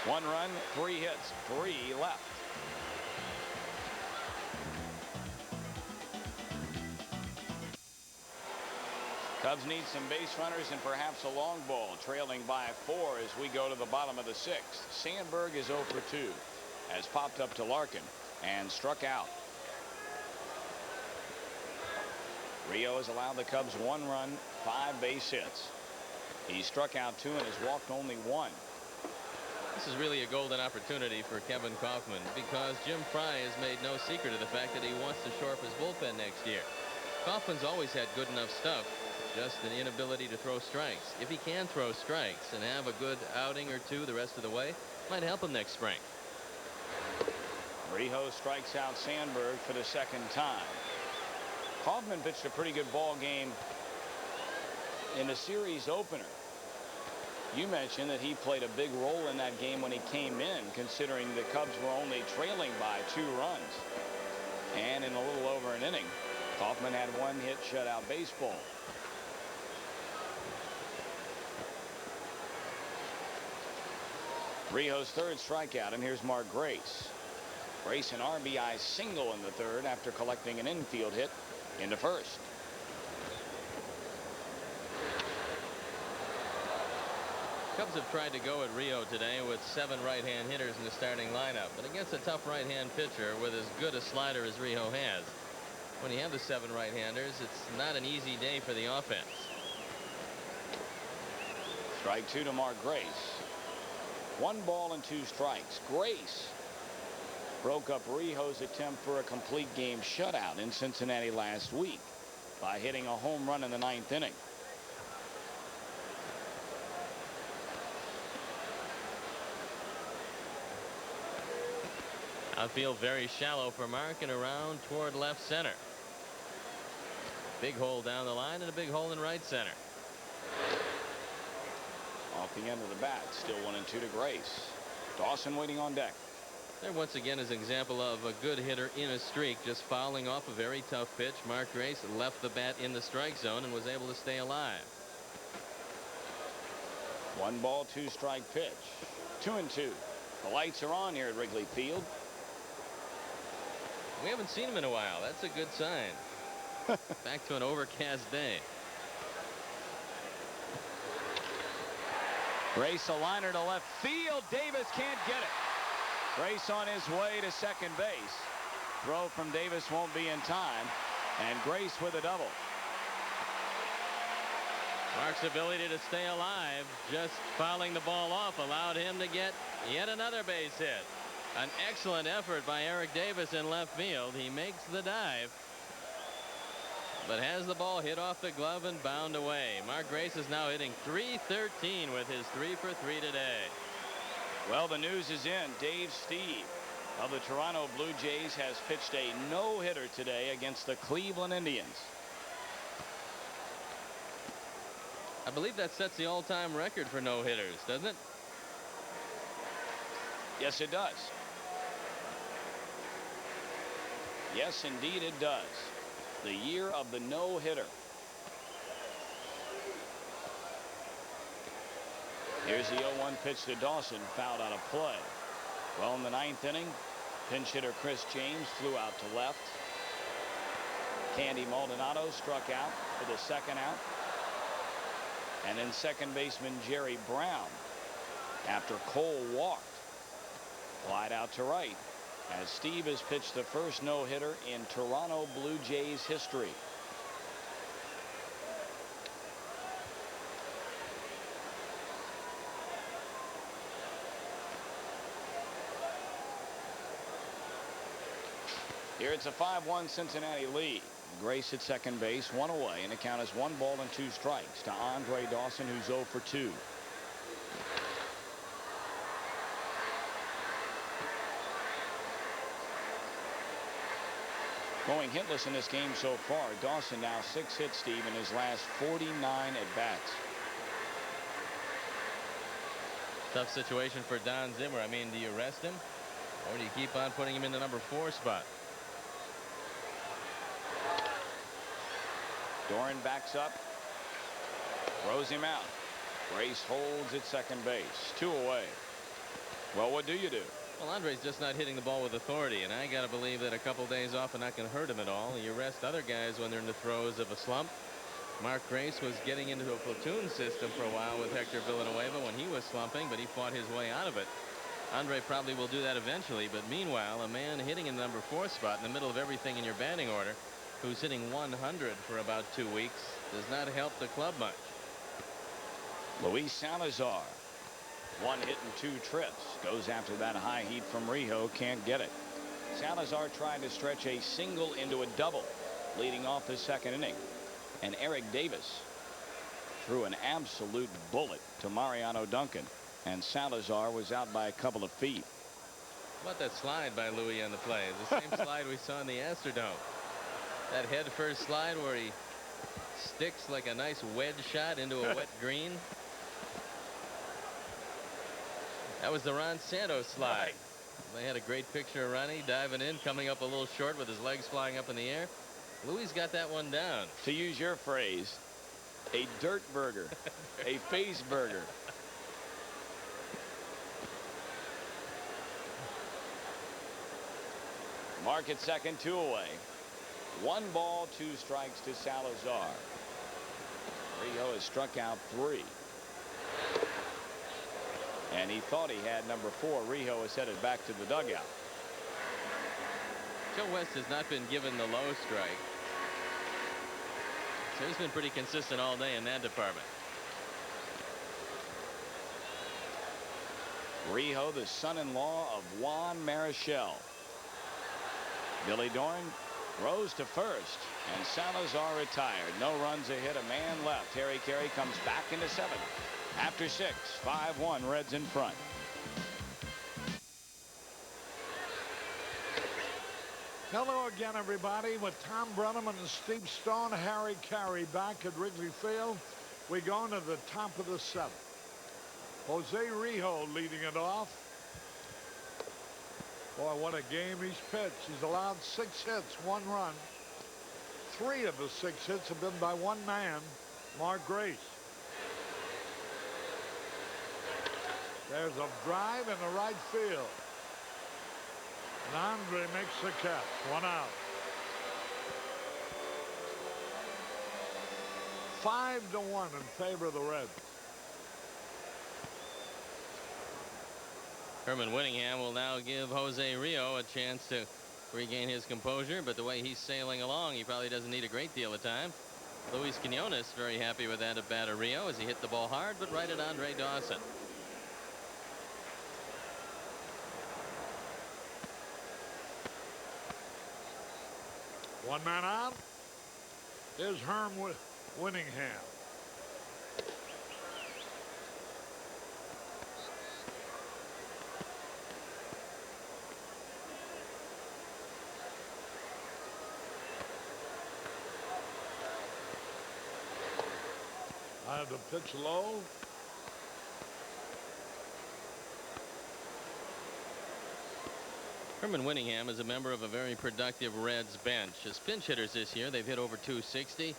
1 run, 3 hits, 3 left. Cubs need some base runners and perhaps a long ball, trailing by 4 as we go to the bottom of the 6th. Sandberg is 0 for 2, has popped up to Larkin and struck out. Rijo has allowed the Cubs 1 run, 5 base hits. He struck out 2 and has walked only 1. This is really a golden opportunity for Kevin Kaufman, because Jim Fry has made no secret of the fact that he wants to shore up his bullpen next year. Kaufman's always had good enough stuff, just an inability to throw strikes. If he can throw strikes and have a good outing or 2 the rest of the way, might help him next spring. Rijo strikes out Sandberg for the 2nd time. Kaufman pitched a pretty good ball game in the series opener. You mentioned that he played a big role in that game when he came in, considering the Cubs were only trailing by 2 runs. And in a little over an inning, Kaufman had 1 hit shutout baseball. Rijo's 3rd strikeout, and here's Mark Grace. Grace an RBI single in the 3rd after collecting an infield hit in the 1st. Cubs have tried to go at Rijo today with 7 right-hand hitters in the starting lineup, but against a tough right-hand pitcher with as good a slider as Rijo has, when you have the 7 right-handers, it's not an easy day for the offense. Strike 2 to Mark Grace. 1 ball and 2 strikes. Grace broke up Rijo's attempt for a complete game shutout in Cincinnati last week by hitting a home run in the 9th inning. Outfield very shallow for Mark and around toward left center. Big hole down the line and a big hole in right center. Off the end of the bat, still 1-2 to Grace. Dawson waiting on deck. There once again is an example of a good hitter in a streak, just fouling off a very tough pitch. Mark Grace left the bat in the strike zone and was able to stay alive. 1 ball, 2 strike pitch. 2-2. The lights are on here at Wrigley Field. We haven't seen him in a while. That's a good sign. Back to an overcast day. Grace a liner to left field. Davis can't get it. Grace on his way to second base. Throw from Davis won't be in time. And Grace with a double. Mark's ability to stay alive, just fouling the ball off, allowed him to get yet another base hit. An excellent effort by Eric Davis in left field. He makes the dive, but has the ball hit off the glove and bound away. Mark Grace is now hitting .313 with his 3 for 3 today. Well, the news is in. Dave Steve of the Toronto Blue Jays has pitched a no-hitter today against the Cleveland Indians. I believe that sets the all-time record for no-hitters, doesn't it? Yes, it does. Yes, indeed it does. The year of the no-hitter. Here's the 0-1 pitch to Dawson, fouled out of play. Well, in the 9th inning, pinch hitter Chris James flew out to left. Candy Maldonado struck out for the 2nd out. And then second baseman Jerry Brown, after Cole walked, flied out to right, as Steve has pitched the first no-hitter in Toronto Blue Jays history. Here it's a 5-1 Cincinnati lead. Grace at second base, 1 away, and the count is 1 ball and 2 strikes to Andre Dawson, who's 0 for 2. Going hitless in this game so far. Dawson now 6 hits, Steve, in his last 49 at bats. Tough situation for Don Zimmer. I mean, do you rest him or do you keep on putting him in the number 4 spot? Doran backs up, throws him out. Grace holds at second base, 2 away. Well, what do you do? Well, Andre's just not hitting the ball with authority, and I got to believe that a couple days off are not going to hurt him at all. You rest other guys when they're in the throes of a slump. Mark Grace was getting into a platoon system for a while with Hector Villanueva when he was slumping, but he fought his way out of it. Andre probably will do that eventually, but meanwhile, a man hitting in the number 4 spot in the middle of everything in your batting order, who's hitting 100 for about 2 weeks, does not help the club much. Luis Salazar, 1 hit and 2 trips, goes after that high heat from Rijo, can't get it. Salazar tried to stretch a single into a double, leading off the 2nd inning, and Eric Davis threw an absolute bullet to Mariano Duncan, and Salazar was out by a couple of feet. How about that slide by Louis on the play? The same slide we saw in the Astrodome. That head first slide where he sticks like a nice wedge shot into a wet green. That was the Ron Santos slide. Right. They had a great picture of Ronnie diving in, coming up a little short with his legs flying up in the air. Louis got that one down. To use your phrase, a dirt burger, a face burger. Mark at second, 2 away. 1 ball, 2 strikes to Salazar. Rijo has struck out 3. And he thought he had number 4. Rijo is headed back to the dugout. Joe West has not been given the low strike. So he's been pretty consistent all day in that department. Rijo, the son-in-law of Juan Marichal. Billy Dorn throws to first, and Salazar retired. No runs, a hit, a man left. Harry Caray comes back into seventh. After 6, 5-1, Reds in front. Hello again, everybody. With Tom Brenneman and Steve Stone, Harry Caray back at Wrigley Field. We go into the top of the 7th. Jose Rijo leading it off. Boy, what a game he's pitched. He's allowed 6 hits, 1 run. 3 of the 6 hits have been by one man, Mark Grace. There's a drive in the right field. And Andre makes the catch. 1 out. 5-1 in favor of the Reds. Herman Whittingham will now give Jose Rijo a chance to regain his composure, but the way he's sailing along, he probably doesn't need a great deal of time. Luis Quinones very happy with that at bat of Rijo as he hit the ball hard, but right at Andre Dawson. One man out is Herm Whittingham. I have to pitch low. Herman Whittingham is a member of a very productive Reds bench. As pinch hitters this year, they've hit over 260.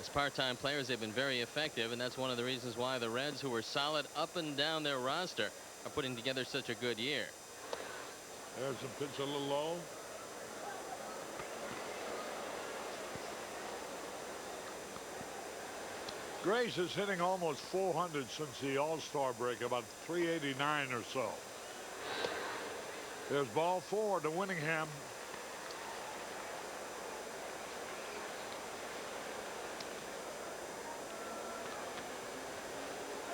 As part-time players, they've been very effective, and that's one of the reasons why the Reds, who are solid up and down their roster, are putting together such a good year. There's a pitch a little low. Grace is hitting almost 400 since the All-Star break, about 389 or so. There's ball 4 to Whittingham.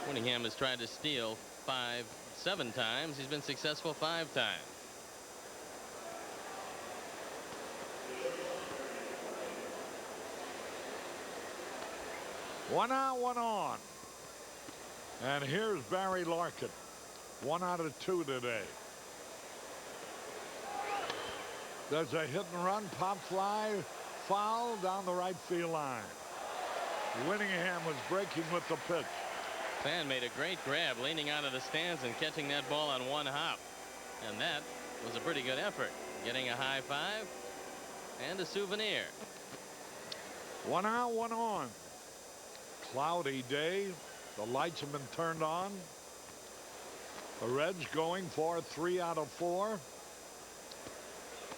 Whittingham has tried to steal 7 times. He's been successful 5 times. One out, 1 on. And here's Barry Larkin. 1 out of 2 today. There's a hit and run, pop fly, foul down the right field line. Whittingham was breaking with the pitch. Fan made a great grab, leaning out of the stands and catching that ball on 1 hop. And that was a pretty good effort. Getting a high five and a souvenir. 1 out, 1 on. Cloudy day. The lights have been turned on. The Reds going for 3 out of 4.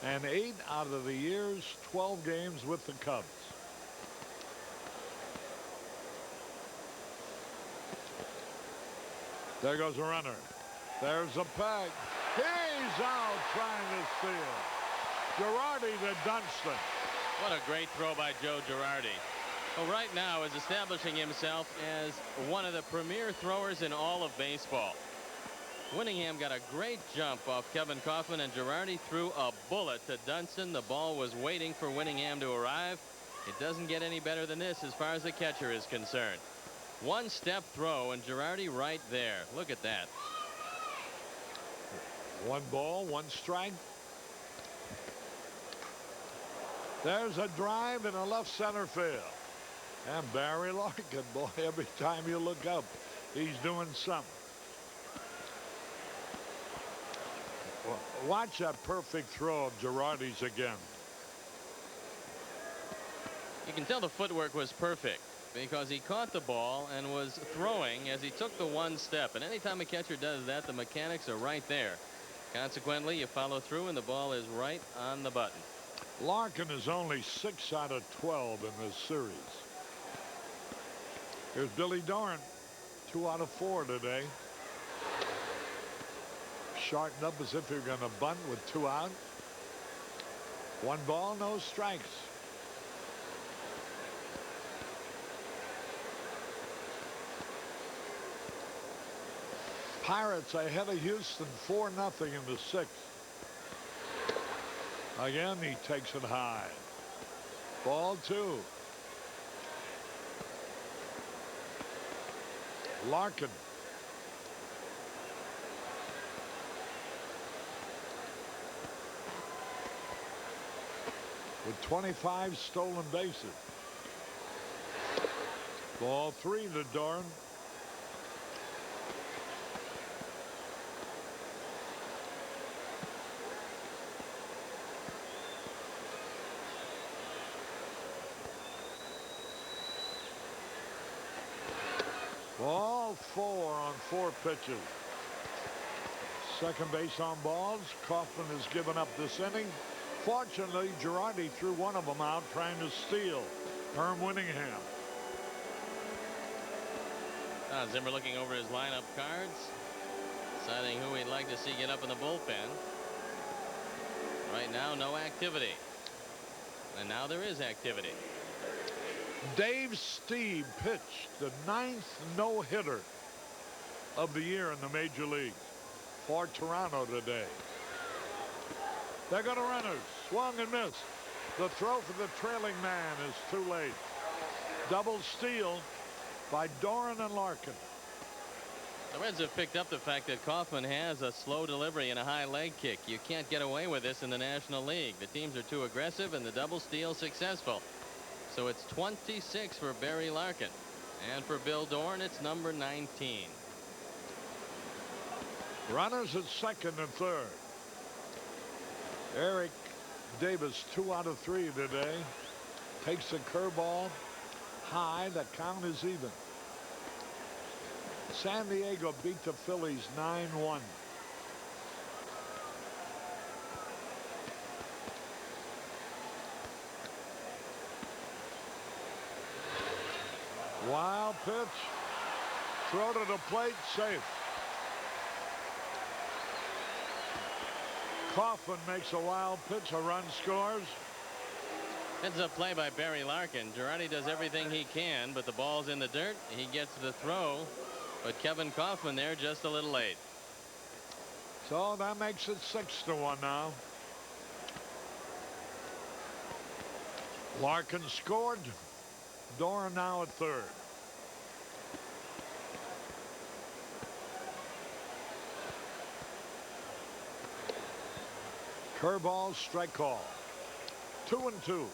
And 8 out of the year's 12 games with the Cubs. There goes a runner. There's a peg. He's out trying to steal. Girardi to Dunston. What a great throw by Joe Girardi. Well, right now is establishing himself as one of the premier throwers in all of baseball. Whittingham got a great jump off Kevin Kaufman, and Girardi threw a bullet to Dunston. The ball was waiting for Whittingham to arrive. It doesn't get any better than this as far as the catcher is concerned. 1-step throw, and Girardi right there. Look at that. 1 ball, 1 strike. There's a drive in the left center field. And Barry Larkin, boy, every time you look up, he's doing something. Watch that perfect throw of Girardi's again. You can tell the footwork was perfect because he caught the ball and was throwing as he took the 1 step. And anytime a catcher does that, the mechanics are right there. Consequently, you follow through and the ball is right on the button. Larkin is only 6 out of 12 in this series. Here's Billy Dorn. 2 out of 4 today. Sharpened up as if you're going to bunt with 2 out. 1 ball, no strikes. Pirates ahead of Houston 4-0 in the 6th. Again, he takes it high. Ball 2. Larkin. With 25 stolen bases. Ball 3 to Doran. Ball 4 on 4 pitches. Second base on balls. Kaufman has given up this inning. Fortunately, Girardi threw one of them out trying to steal Herm Winningham. Zimmer looking over his lineup cards, deciding who he'd like to see get up in the bullpen. Right now, no activity. And now there is activity. Dave Steve pitched the 9th no-hitter of the year in the major leagues for Toronto today. They got a runner. Swung and missed. The throw for the trailing man is too late. Double steal by Doran and Larkin. The Reds have picked up the fact that Kaufman has a slow delivery and a high leg kick. You can't get away with this in the National League. The teams are too aggressive, and the double steal successful. So it's 26 for Barry Larkin. And for Bill Doran, it's number 19. Runners at second and third. Eric Davis 2 out of 3 today. Takes the curveball high. The count is even. San Diego beat the Phillies 9-1. Wild pitch. Throw to the plate. Safe. Kaufman makes a wild pitch. A run scores. It's a play by Barry Larkin. Girardi does everything he can, but the ball's in the dirt. He gets the throw, but Kevin Kaufman there just a little late. So that makes it 6-1 now. Larkin scored. Doran now at third. Curveball, strike call. 2-2.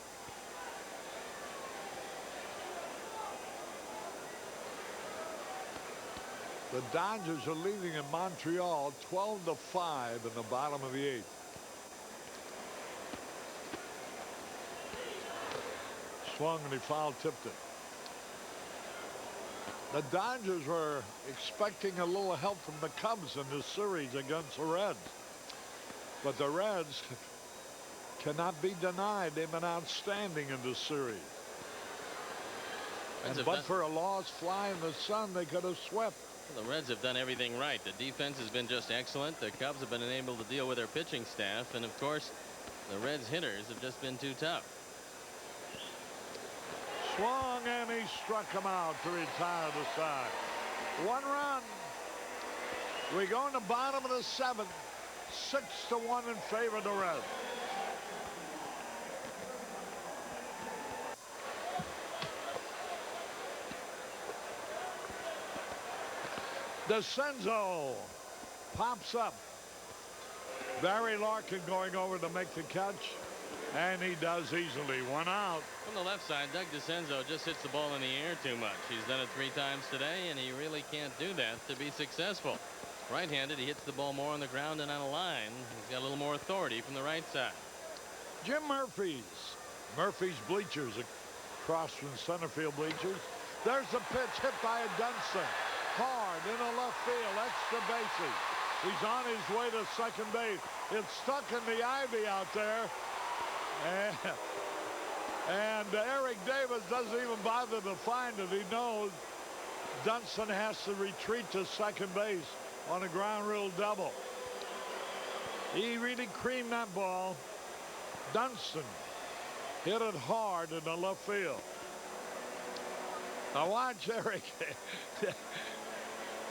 The Dodgers are leading in Montreal 12-5 in the bottom of the 8th. Swung and he foul tipped it. The Dodgers were expecting a little help from the Cubs in this series against the Reds. But the Reds cannot be denied. They've been outstanding in this series. But for a lost fly in the sun, they could have swept. The Reds have done everything right. The defense has been just excellent. The Cubs have been unable to deal with their pitching staff. And, of course, the Reds hitters have just been too tough. Swung and he struck him out to retire the side. 1 run. We go in the bottom of the 7th. 6-1 in favor of the Reds. DeCenzo pops up. Barry Larkin going over to make the catch, and he does easily. 1 out. From the left side, Doug DeCenzo just hits the ball in the air too much. He's done it 3 times today, and he really can't do that to be successful. Right-handed, he hits the ball more on the ground than on a line. He's got a little more authority from the right side. Jim Murphy's bleachers across from center field bleachers. There's a pitch hit by a Dunston. Hard in the left field. Extra bases. He's on his way to second base. It's stuck in the ivy out there. And Eric Davis doesn't even bother to find it. He knows Dunston has to retreat to second base on a ground rule double. He really creamed that ball. Dunston hit it hard in the left field. Now watch Eric.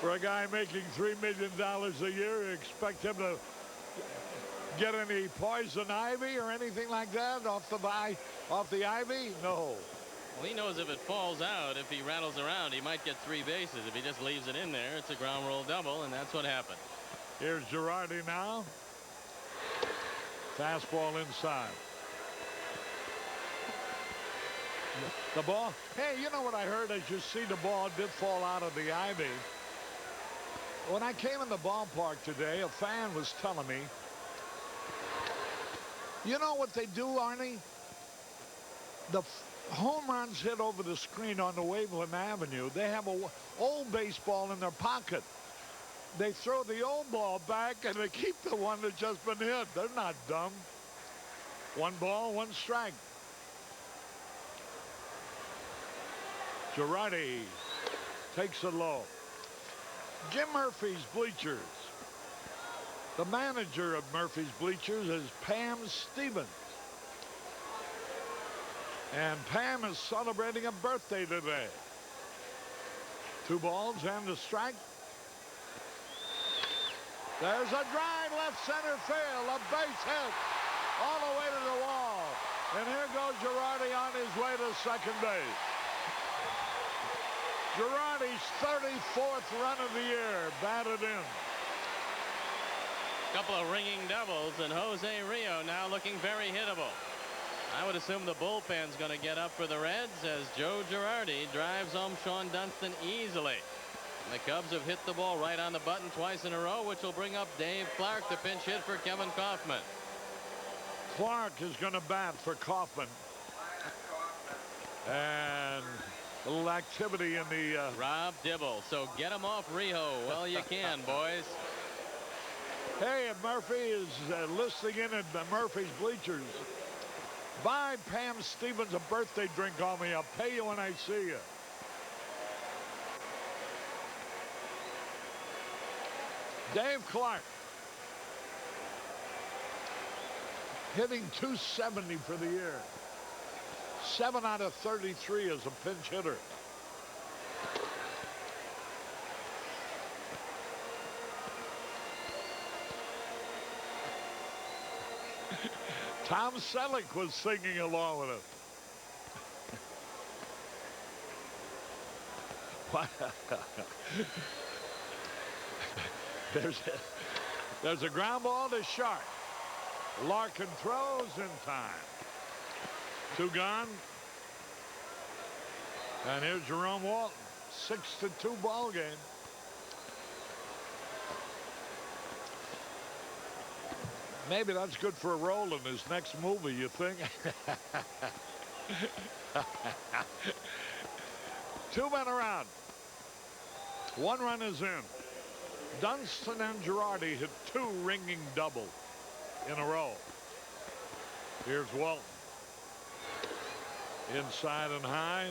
For a guy making $3 million a year, you expect him to get any poison ivy or anything like that off the ivy? No. Well, he knows if it falls out, if he rattles around, he might get 3 bases. If he just leaves it in there, it's a ground rule double, and that's what happened. Here's Girardi now. Fastball inside. The ball. Hey, you know what I heard as you see the ball did fall out of the ivy. When I came in the ballpark today, a fan was telling me, you know what they do, Arnie? The home runs hit over the screen on the Waveland Avenue. They have a old baseball in their pocket. They throw the old ball back and they keep the one that's just been hit. They're not dumb. 1 ball, 1 strike. Girardi takes it low. Jim Murphy's bleachers. The manager of Murphy's bleachers is Pam Stevens. And Pam is celebrating a birthday today. 2 balls and a strike. There's a drive left center field, a base hit all the way to the wall. And here goes Girardi on his way to second base. Girardi's 34th run of the year, batted in. Couple of ringing doubles, and Jose Rijo now looking very hittable. I would assume the bullpen's going to get up for the Reds as Joe Girardi drives home Sean Dunston easily. And the Cubs have hit the ball right on the button twice in a row, which will bring up Dave Clark to pinch hit for Kevin Kaufman. Clark is going to bat for Kaufman. And a little activity in the... Rob Dibble. So get him off Rijo. Well, you can, boys. Hey, if Murphy is listening in at Murphy's bleachers, buy Pam Stevens a birthday drink on me. I'll pay you when I see you. Dave Clark hitting .270 for the year. 7 out of 33 as a pinch hitter. Tom Selleck was singing along with him. There's a ground ball to Sharp. Larkin throws in time. 2 gone. And here's Jerome Walton. 6-2 ball game. Maybe that's good for a role in his next movie, you think? 2 men around. 1 run is in. Dunston and Girardi hit 2 ringing doubles in a row. Here's Walton. Inside and high.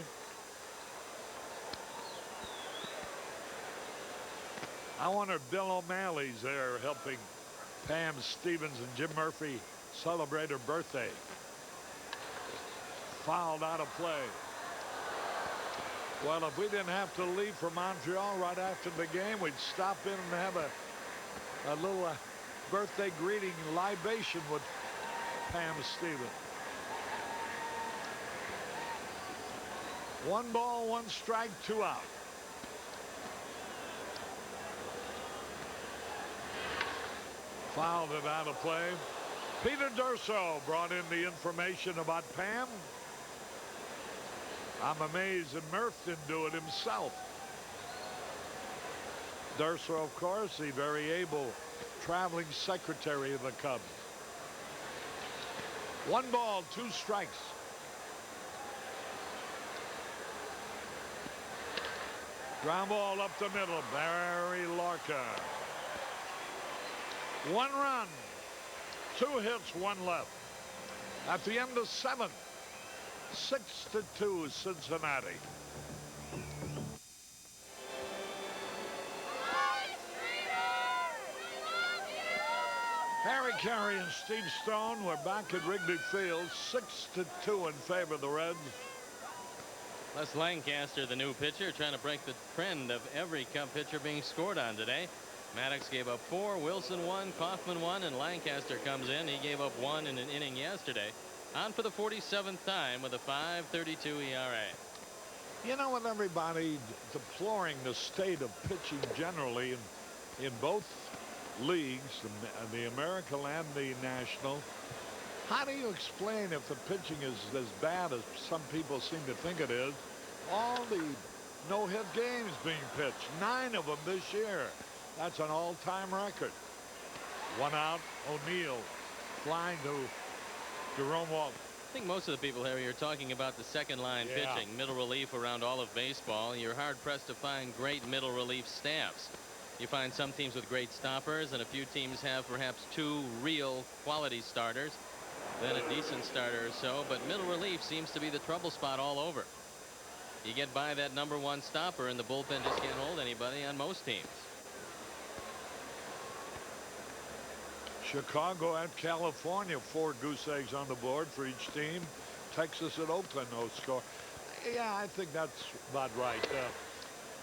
I wonder if Bill O'Malley's there helping Pam Stevens and Jim Murphy celebrate her birthday. Fouled out of play. Well, if we didn't have to leave for Montreal right after the game, we'd stop in and have a little birthday greeting libation with Pam Stevens. 1 ball, 1 strike, 2 out. Fouled it out of play. Peter Durso brought in the information about Pam. I'm amazed that Murph didn't do it himself. Durso, of course, the very able traveling secretary of the Cubs. 1 ball, 2 strikes. Ground ball up the middle. Barry Larkin. 1 run. 2 hits, 1 left. At the end of 7. 6-2 Cincinnati. Harry Caray and Steve Stone, we're back at Wrigley Field, 6-2 in favor of the Reds. Les Lancaster, the new pitcher, trying to break the trend of every Cub pitcher being scored on today. Maddux gave up 4, Wilson 1, Kaufman 1, and Lancaster comes in. He gave up 1 in an inning yesterday. On for the 47th time with a 5.32 ERA. You know, with everybody deploring the state of pitching generally in both leagues, the American and the National, how do you explain if the pitching is as bad as some people seem to think it is? All the no-hit games being pitched, 9 of them this year. That's an all-time record. 1 out, O'Neill flying to Jerome Walton. I think most of the people here, you're talking about the second line pitching, middle relief around all of baseball. You're hard pressed to find great middle relief staffs. You find some teams with great stoppers, and a few teams have perhaps 2 real quality starters, then a decent starter or so, but middle relief seems to be the trouble spot all over. You get by that #1 stopper, and the bullpen just can't hold anybody on most teams. Chicago at California, 4 goose eggs on the board for each team. Texas at Oakland, no score. Yeah, I think that's about right.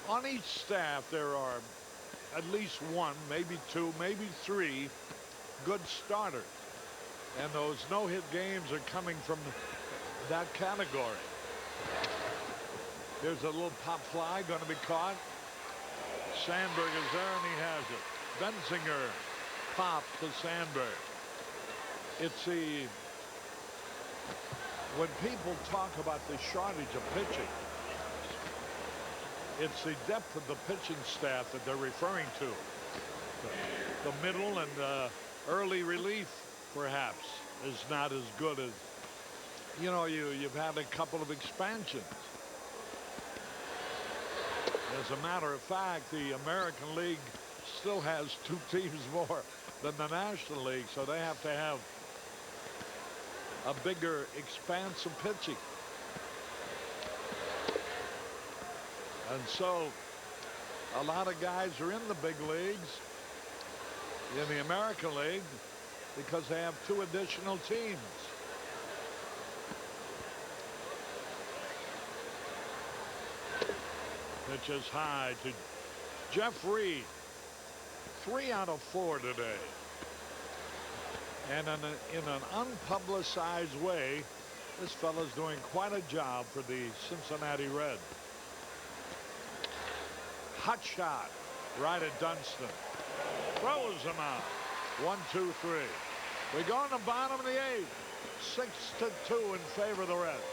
On each staff, there are at least 1, maybe 2, maybe 3 good starters. And those no-hit games are coming from that category. There's a little pop fly going to be caught. Sandberg is there, and he has it. Benzinger pop to Sandberg. It's when people talk about the shortage of pitching, it's the depth of the pitching staff that they're referring to. The middle and early relief, perhaps, is not as good as, you know, you've had a couple of expansions. As a matter of fact, the American League still has 2 teams more than the National League, so they have to have a bigger expanse of pitching. And so a lot of guys are in the big leagues in the American League because they have 2 additional teams. Pitch is high to Jeff Reed. 3 out of 4 today. And in an unpublicized way, this fellow's doing quite a job for the Cincinnati Reds. Hot shot right at Dunston. Throws him out. 1, 2, 3. We go in the bottom of the 8th. 6-2 in favor of the Reds.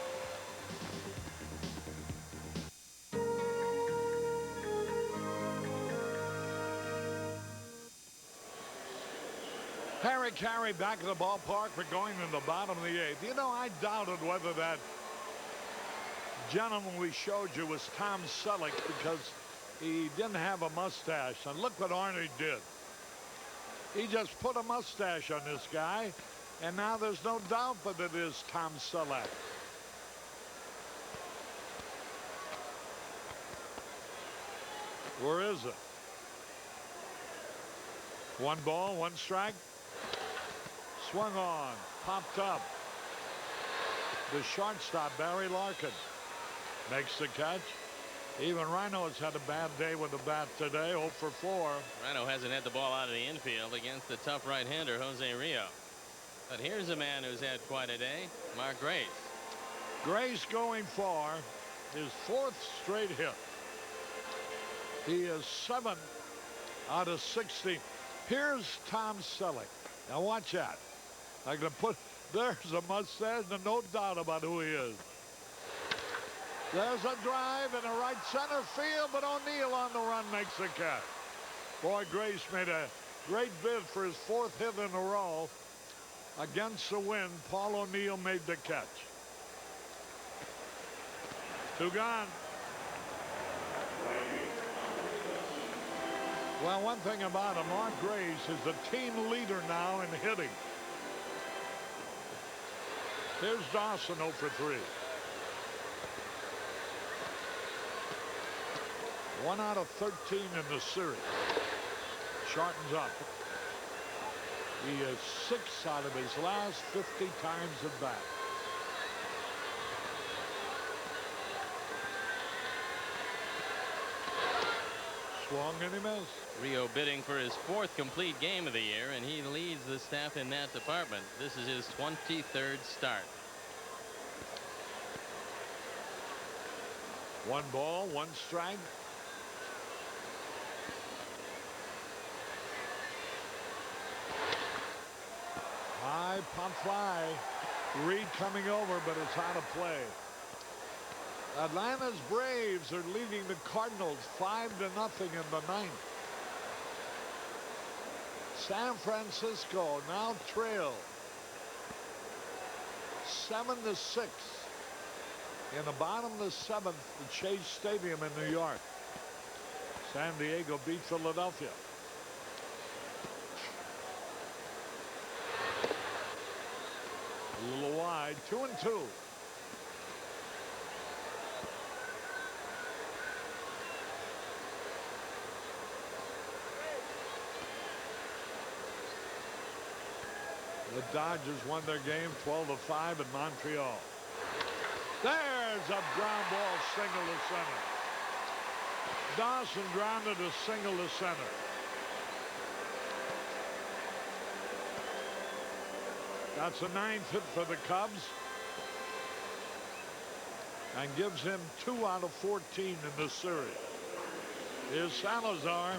Harry Caray back at the ballpark. We're going in the bottom of the 8th. You know, I doubted whether that gentleman we showed you was Tom Selleck because he didn't have a mustache. And look what Arnie did. He just put a mustache on this guy, and now there's no doubt but it is Tom Selleck. Where is it? 1 ball, 1 strike. Swung on, popped up. The shortstop, Barry Larkin, makes the catch. Even Rhino has had a bad day with the bat today, 0 for 4. Rhino hasn't had the ball out of the infield against the tough right-hander, Jose Rijo. But here's a man who's had quite a day, Mark Grace. Grace going for his 4th straight hit. He is 7 out of 60. Here's Tom Selleck. Now watch that. I can put, there's a mustache and no doubt about who he is. There's a drive in the right center field, but O'Neill on the run makes the catch. Boy, Grace made a great bid for his 4th hit in a row. Against the wind, Paul O'Neill made the catch. 2 gone. Well, one thing about him, Mark Grace is the team leader now in hitting. Here's Dawson 0 for 3. 1 out of 13 in the series. Shortens up. He is 6 out of his last 50 times at bat. Swung and he missed. Rijo bidding for his 4th complete game of the year, and he leads the staff in that department. This is his 23rd start. 1 ball, 1 strike. High pop fly. Reed coming over, but it's out of play. Atlanta's Braves are leading the Cardinals 5-0 in the 9th. San Francisco now trail 7-6 in the bottom of the 7th at Chase Stadium in New York. San Diego beat Philadelphia. A little wide, 2-2. The Dodgers won their game 12-5 in Montreal. There's a ground ball single to center. Dawson grounded a single to center. That's a 9th hit for the Cubs and gives him 2 out of 14 in the series. Here's Salazar.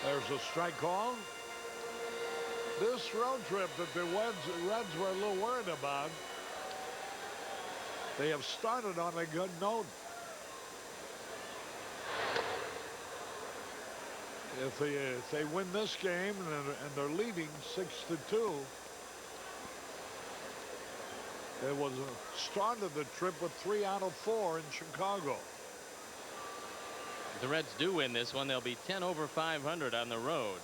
There's a strike call. This road trip that the Reds were a little worried about, they have started on a good note. If they win this game and they're leading 6-2, they was started the trip with 3 out of 4 in Chicago. If the Reds do win this one, they'll be 10 over 500 on the road.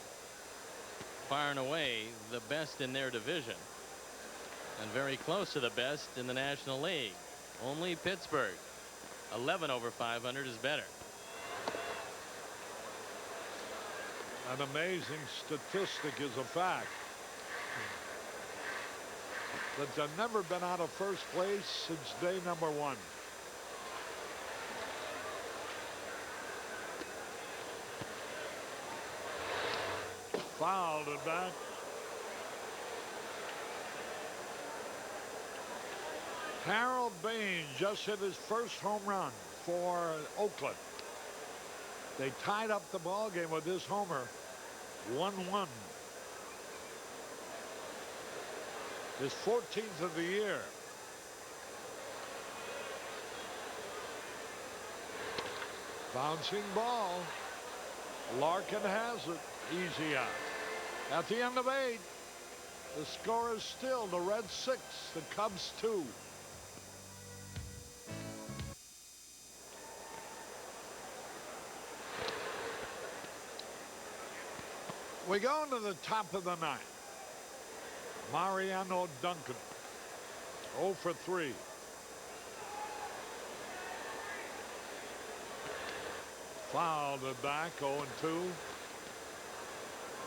Far and away the best in their division, and very close to the best in the National League. Only Pittsburgh, 11 over 500, is better. An amazing statistic is a fact that they've never been out of first place since day number 1. Fouled it back. Harold Baines just hit his first home run for Oakland. They tied up the ball game with his homer, 1-1. His 14th of the year. Bouncing ball. Larkin has it. Easy out. At the end of 8, the score is still the Reds 6, the Cubs 2. We go to the top of the 9th. Mariano Duncan, 0 for 3. Fouled it back, 0-2.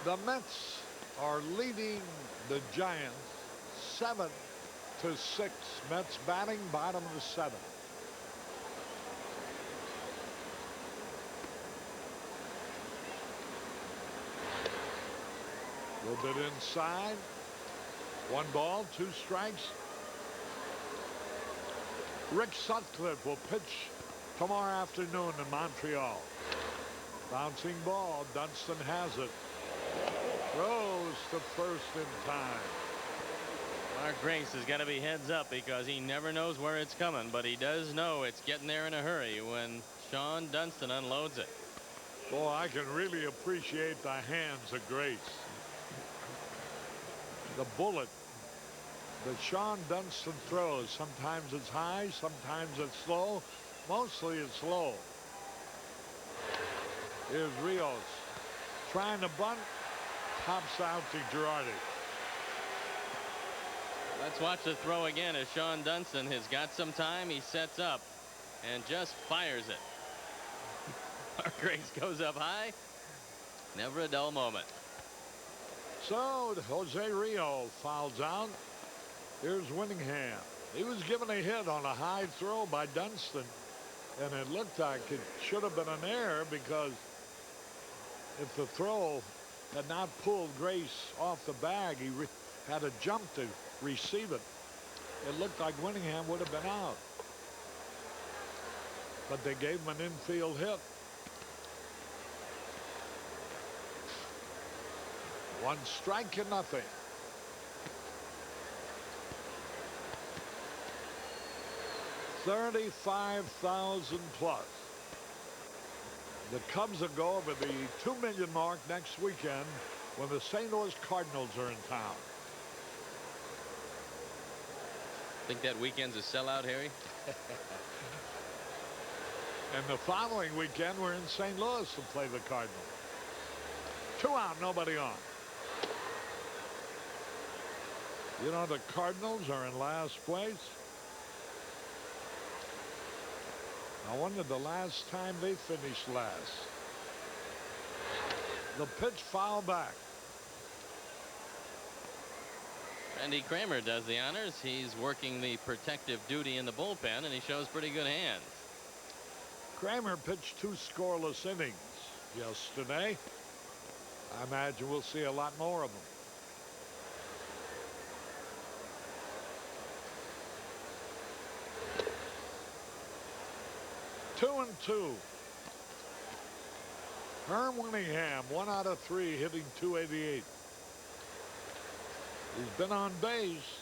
The Mets are leading the Giants 7-6. Mets batting bottom of the 7th. A little bit inside. 1 ball, 2 strikes. Rick Sutcliffe will pitch tomorrow afternoon in Montreal. Bouncing ball. Dunston has it. Throws to first in time. Mark Grace has got to be heads up because he never knows where it's coming, but he does know it's getting there in a hurry when Sean Dunston unloads it. Boy, I can really appreciate the hands of Grace. The bullet that Sean Dunston throws, sometimes it's high, sometimes it's slow. Mostly it's low. Here's Rios trying to bunt. Pops out to Girardi. Let's watch the throw again as Sean Dunston has got some time. He sets up and just fires it. Hargraves goes up high. Never a dull moment. So Jose Rijo fouls out. Here's Winningham. He was given a hit on a high throw by Dunston, and it looked like it should have been an error, because if the throw had not pulled Grace off the bag, he had a jump to receive it. It looked like Winningham would have been out, but they gave him an infield hit. 1 strike and nothing. $35,000 plus. The Cubs will go over the 2 million mark next weekend when the St. Louis Cardinals are in town. Think that weekend's a sellout, Harry? And the following weekend, we're in St. Louis to play the Cardinals. 2 out, nobody on. You know, the Cardinals are in last place. I wonder the last time they finished last. The pitch foul back. Randy Kramer does the honors. He's working the protective duty in the bullpen, and he shows pretty good hands. Kramer pitched 2 scoreless innings yesterday. I imagine we'll see a lot more of them. 2-2. Herm Winningham, 1 out of 3, hitting .288. He's been on base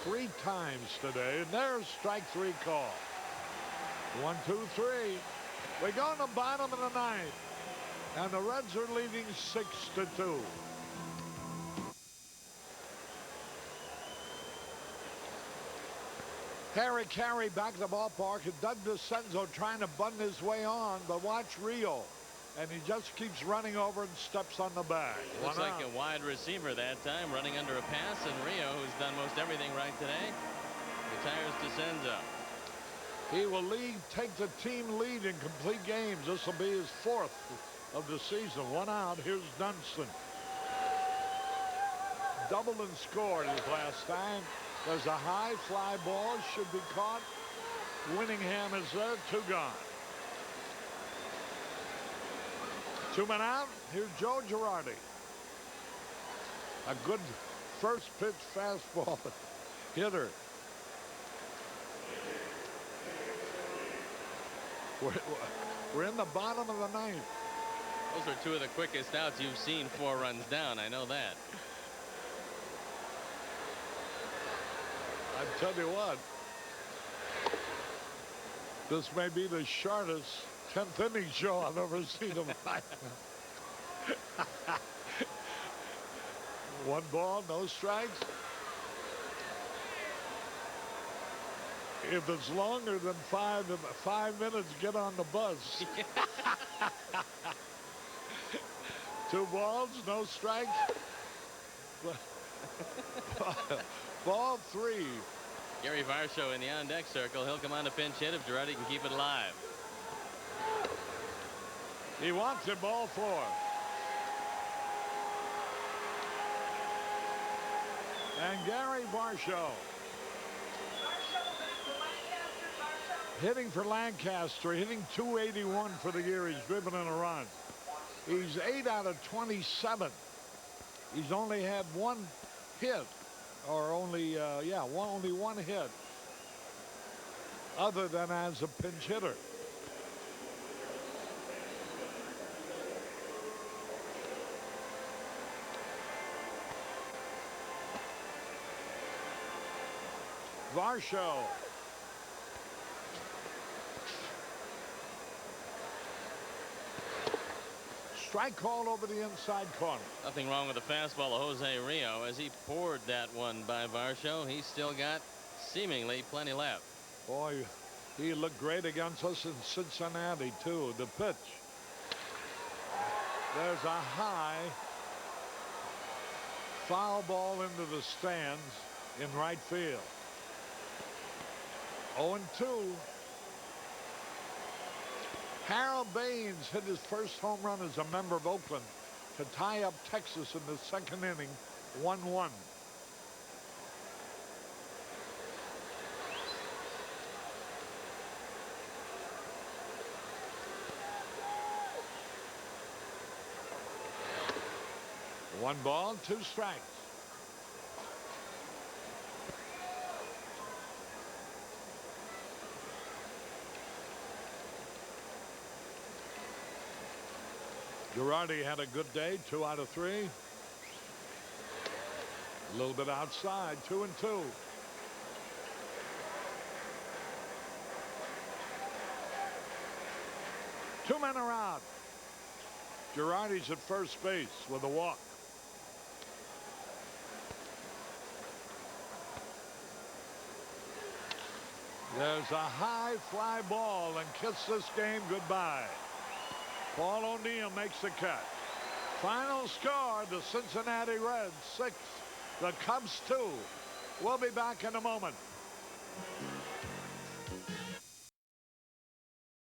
3 times today, and there's strike 3 call. 1, 2, 3. We go in the bottom of the 9th, and the Reds are leading 6-2. Harry Caray back to the ballpark, and Doug DeCenzo trying to button his way on, but watch Rijo, and he just keeps running over and steps on the bag. Looks like a wide receiver that time, running under a pass, and Rijo, who's done most everything right today, retires DeCenzo. He will take the team lead in complete games. This will be his 4th of the season. 1 out. Here's Dunston. Doubled and scored his last time. There's a high fly ball, should be caught. Winningham is there, 2 gone. 2 men out. Here's Joe Girardi. A good first pitch fastball hitter. We're in the bottom of the 9th. Those are 2 of the quickest outs you've seen 4 runs down. I know that. I tell you what, this may be the shortest 10th inning show I've ever seen in my life. 1 ball, no strikes. If it's longer than 5 minutes, get on the bus. 2 balls, no strikes. Ball 3. Gary Varsho in the on-deck circle. He'll come on to pinch hit if Girardi can keep it alive. He wants it, ball 4. And Gary Varsho hitting for Lancaster, hitting .281 for the year. He's driven in a run. He's 8 out of 27. He's only had 1 hit. Or only one hit, other than as a pinch hitter. Varsho. Strike called over the inside corner. Nothing wrong with the fastball of Jose Rijo. As he poured that one by Varsho, he's still got seemingly plenty left. Boy, he looked great against us in Cincinnati, too. The pitch. There's a high foul ball into the stands in right field. 0-2. Harold Baines hit his first home run as a member of Oakland to tie up Texas in the second inning, 1-1. One ball, two strikes. Girardi had a good day, 2 out of 3. A little bit outside, 2-2. Two men are out. Girardi's at first base with a walk. There's a high fly ball and kiss this game goodbye. Paul O'Neill makes the catch. Final score, the Cincinnati Reds 6, the Cubs 2. We'll be back in a moment.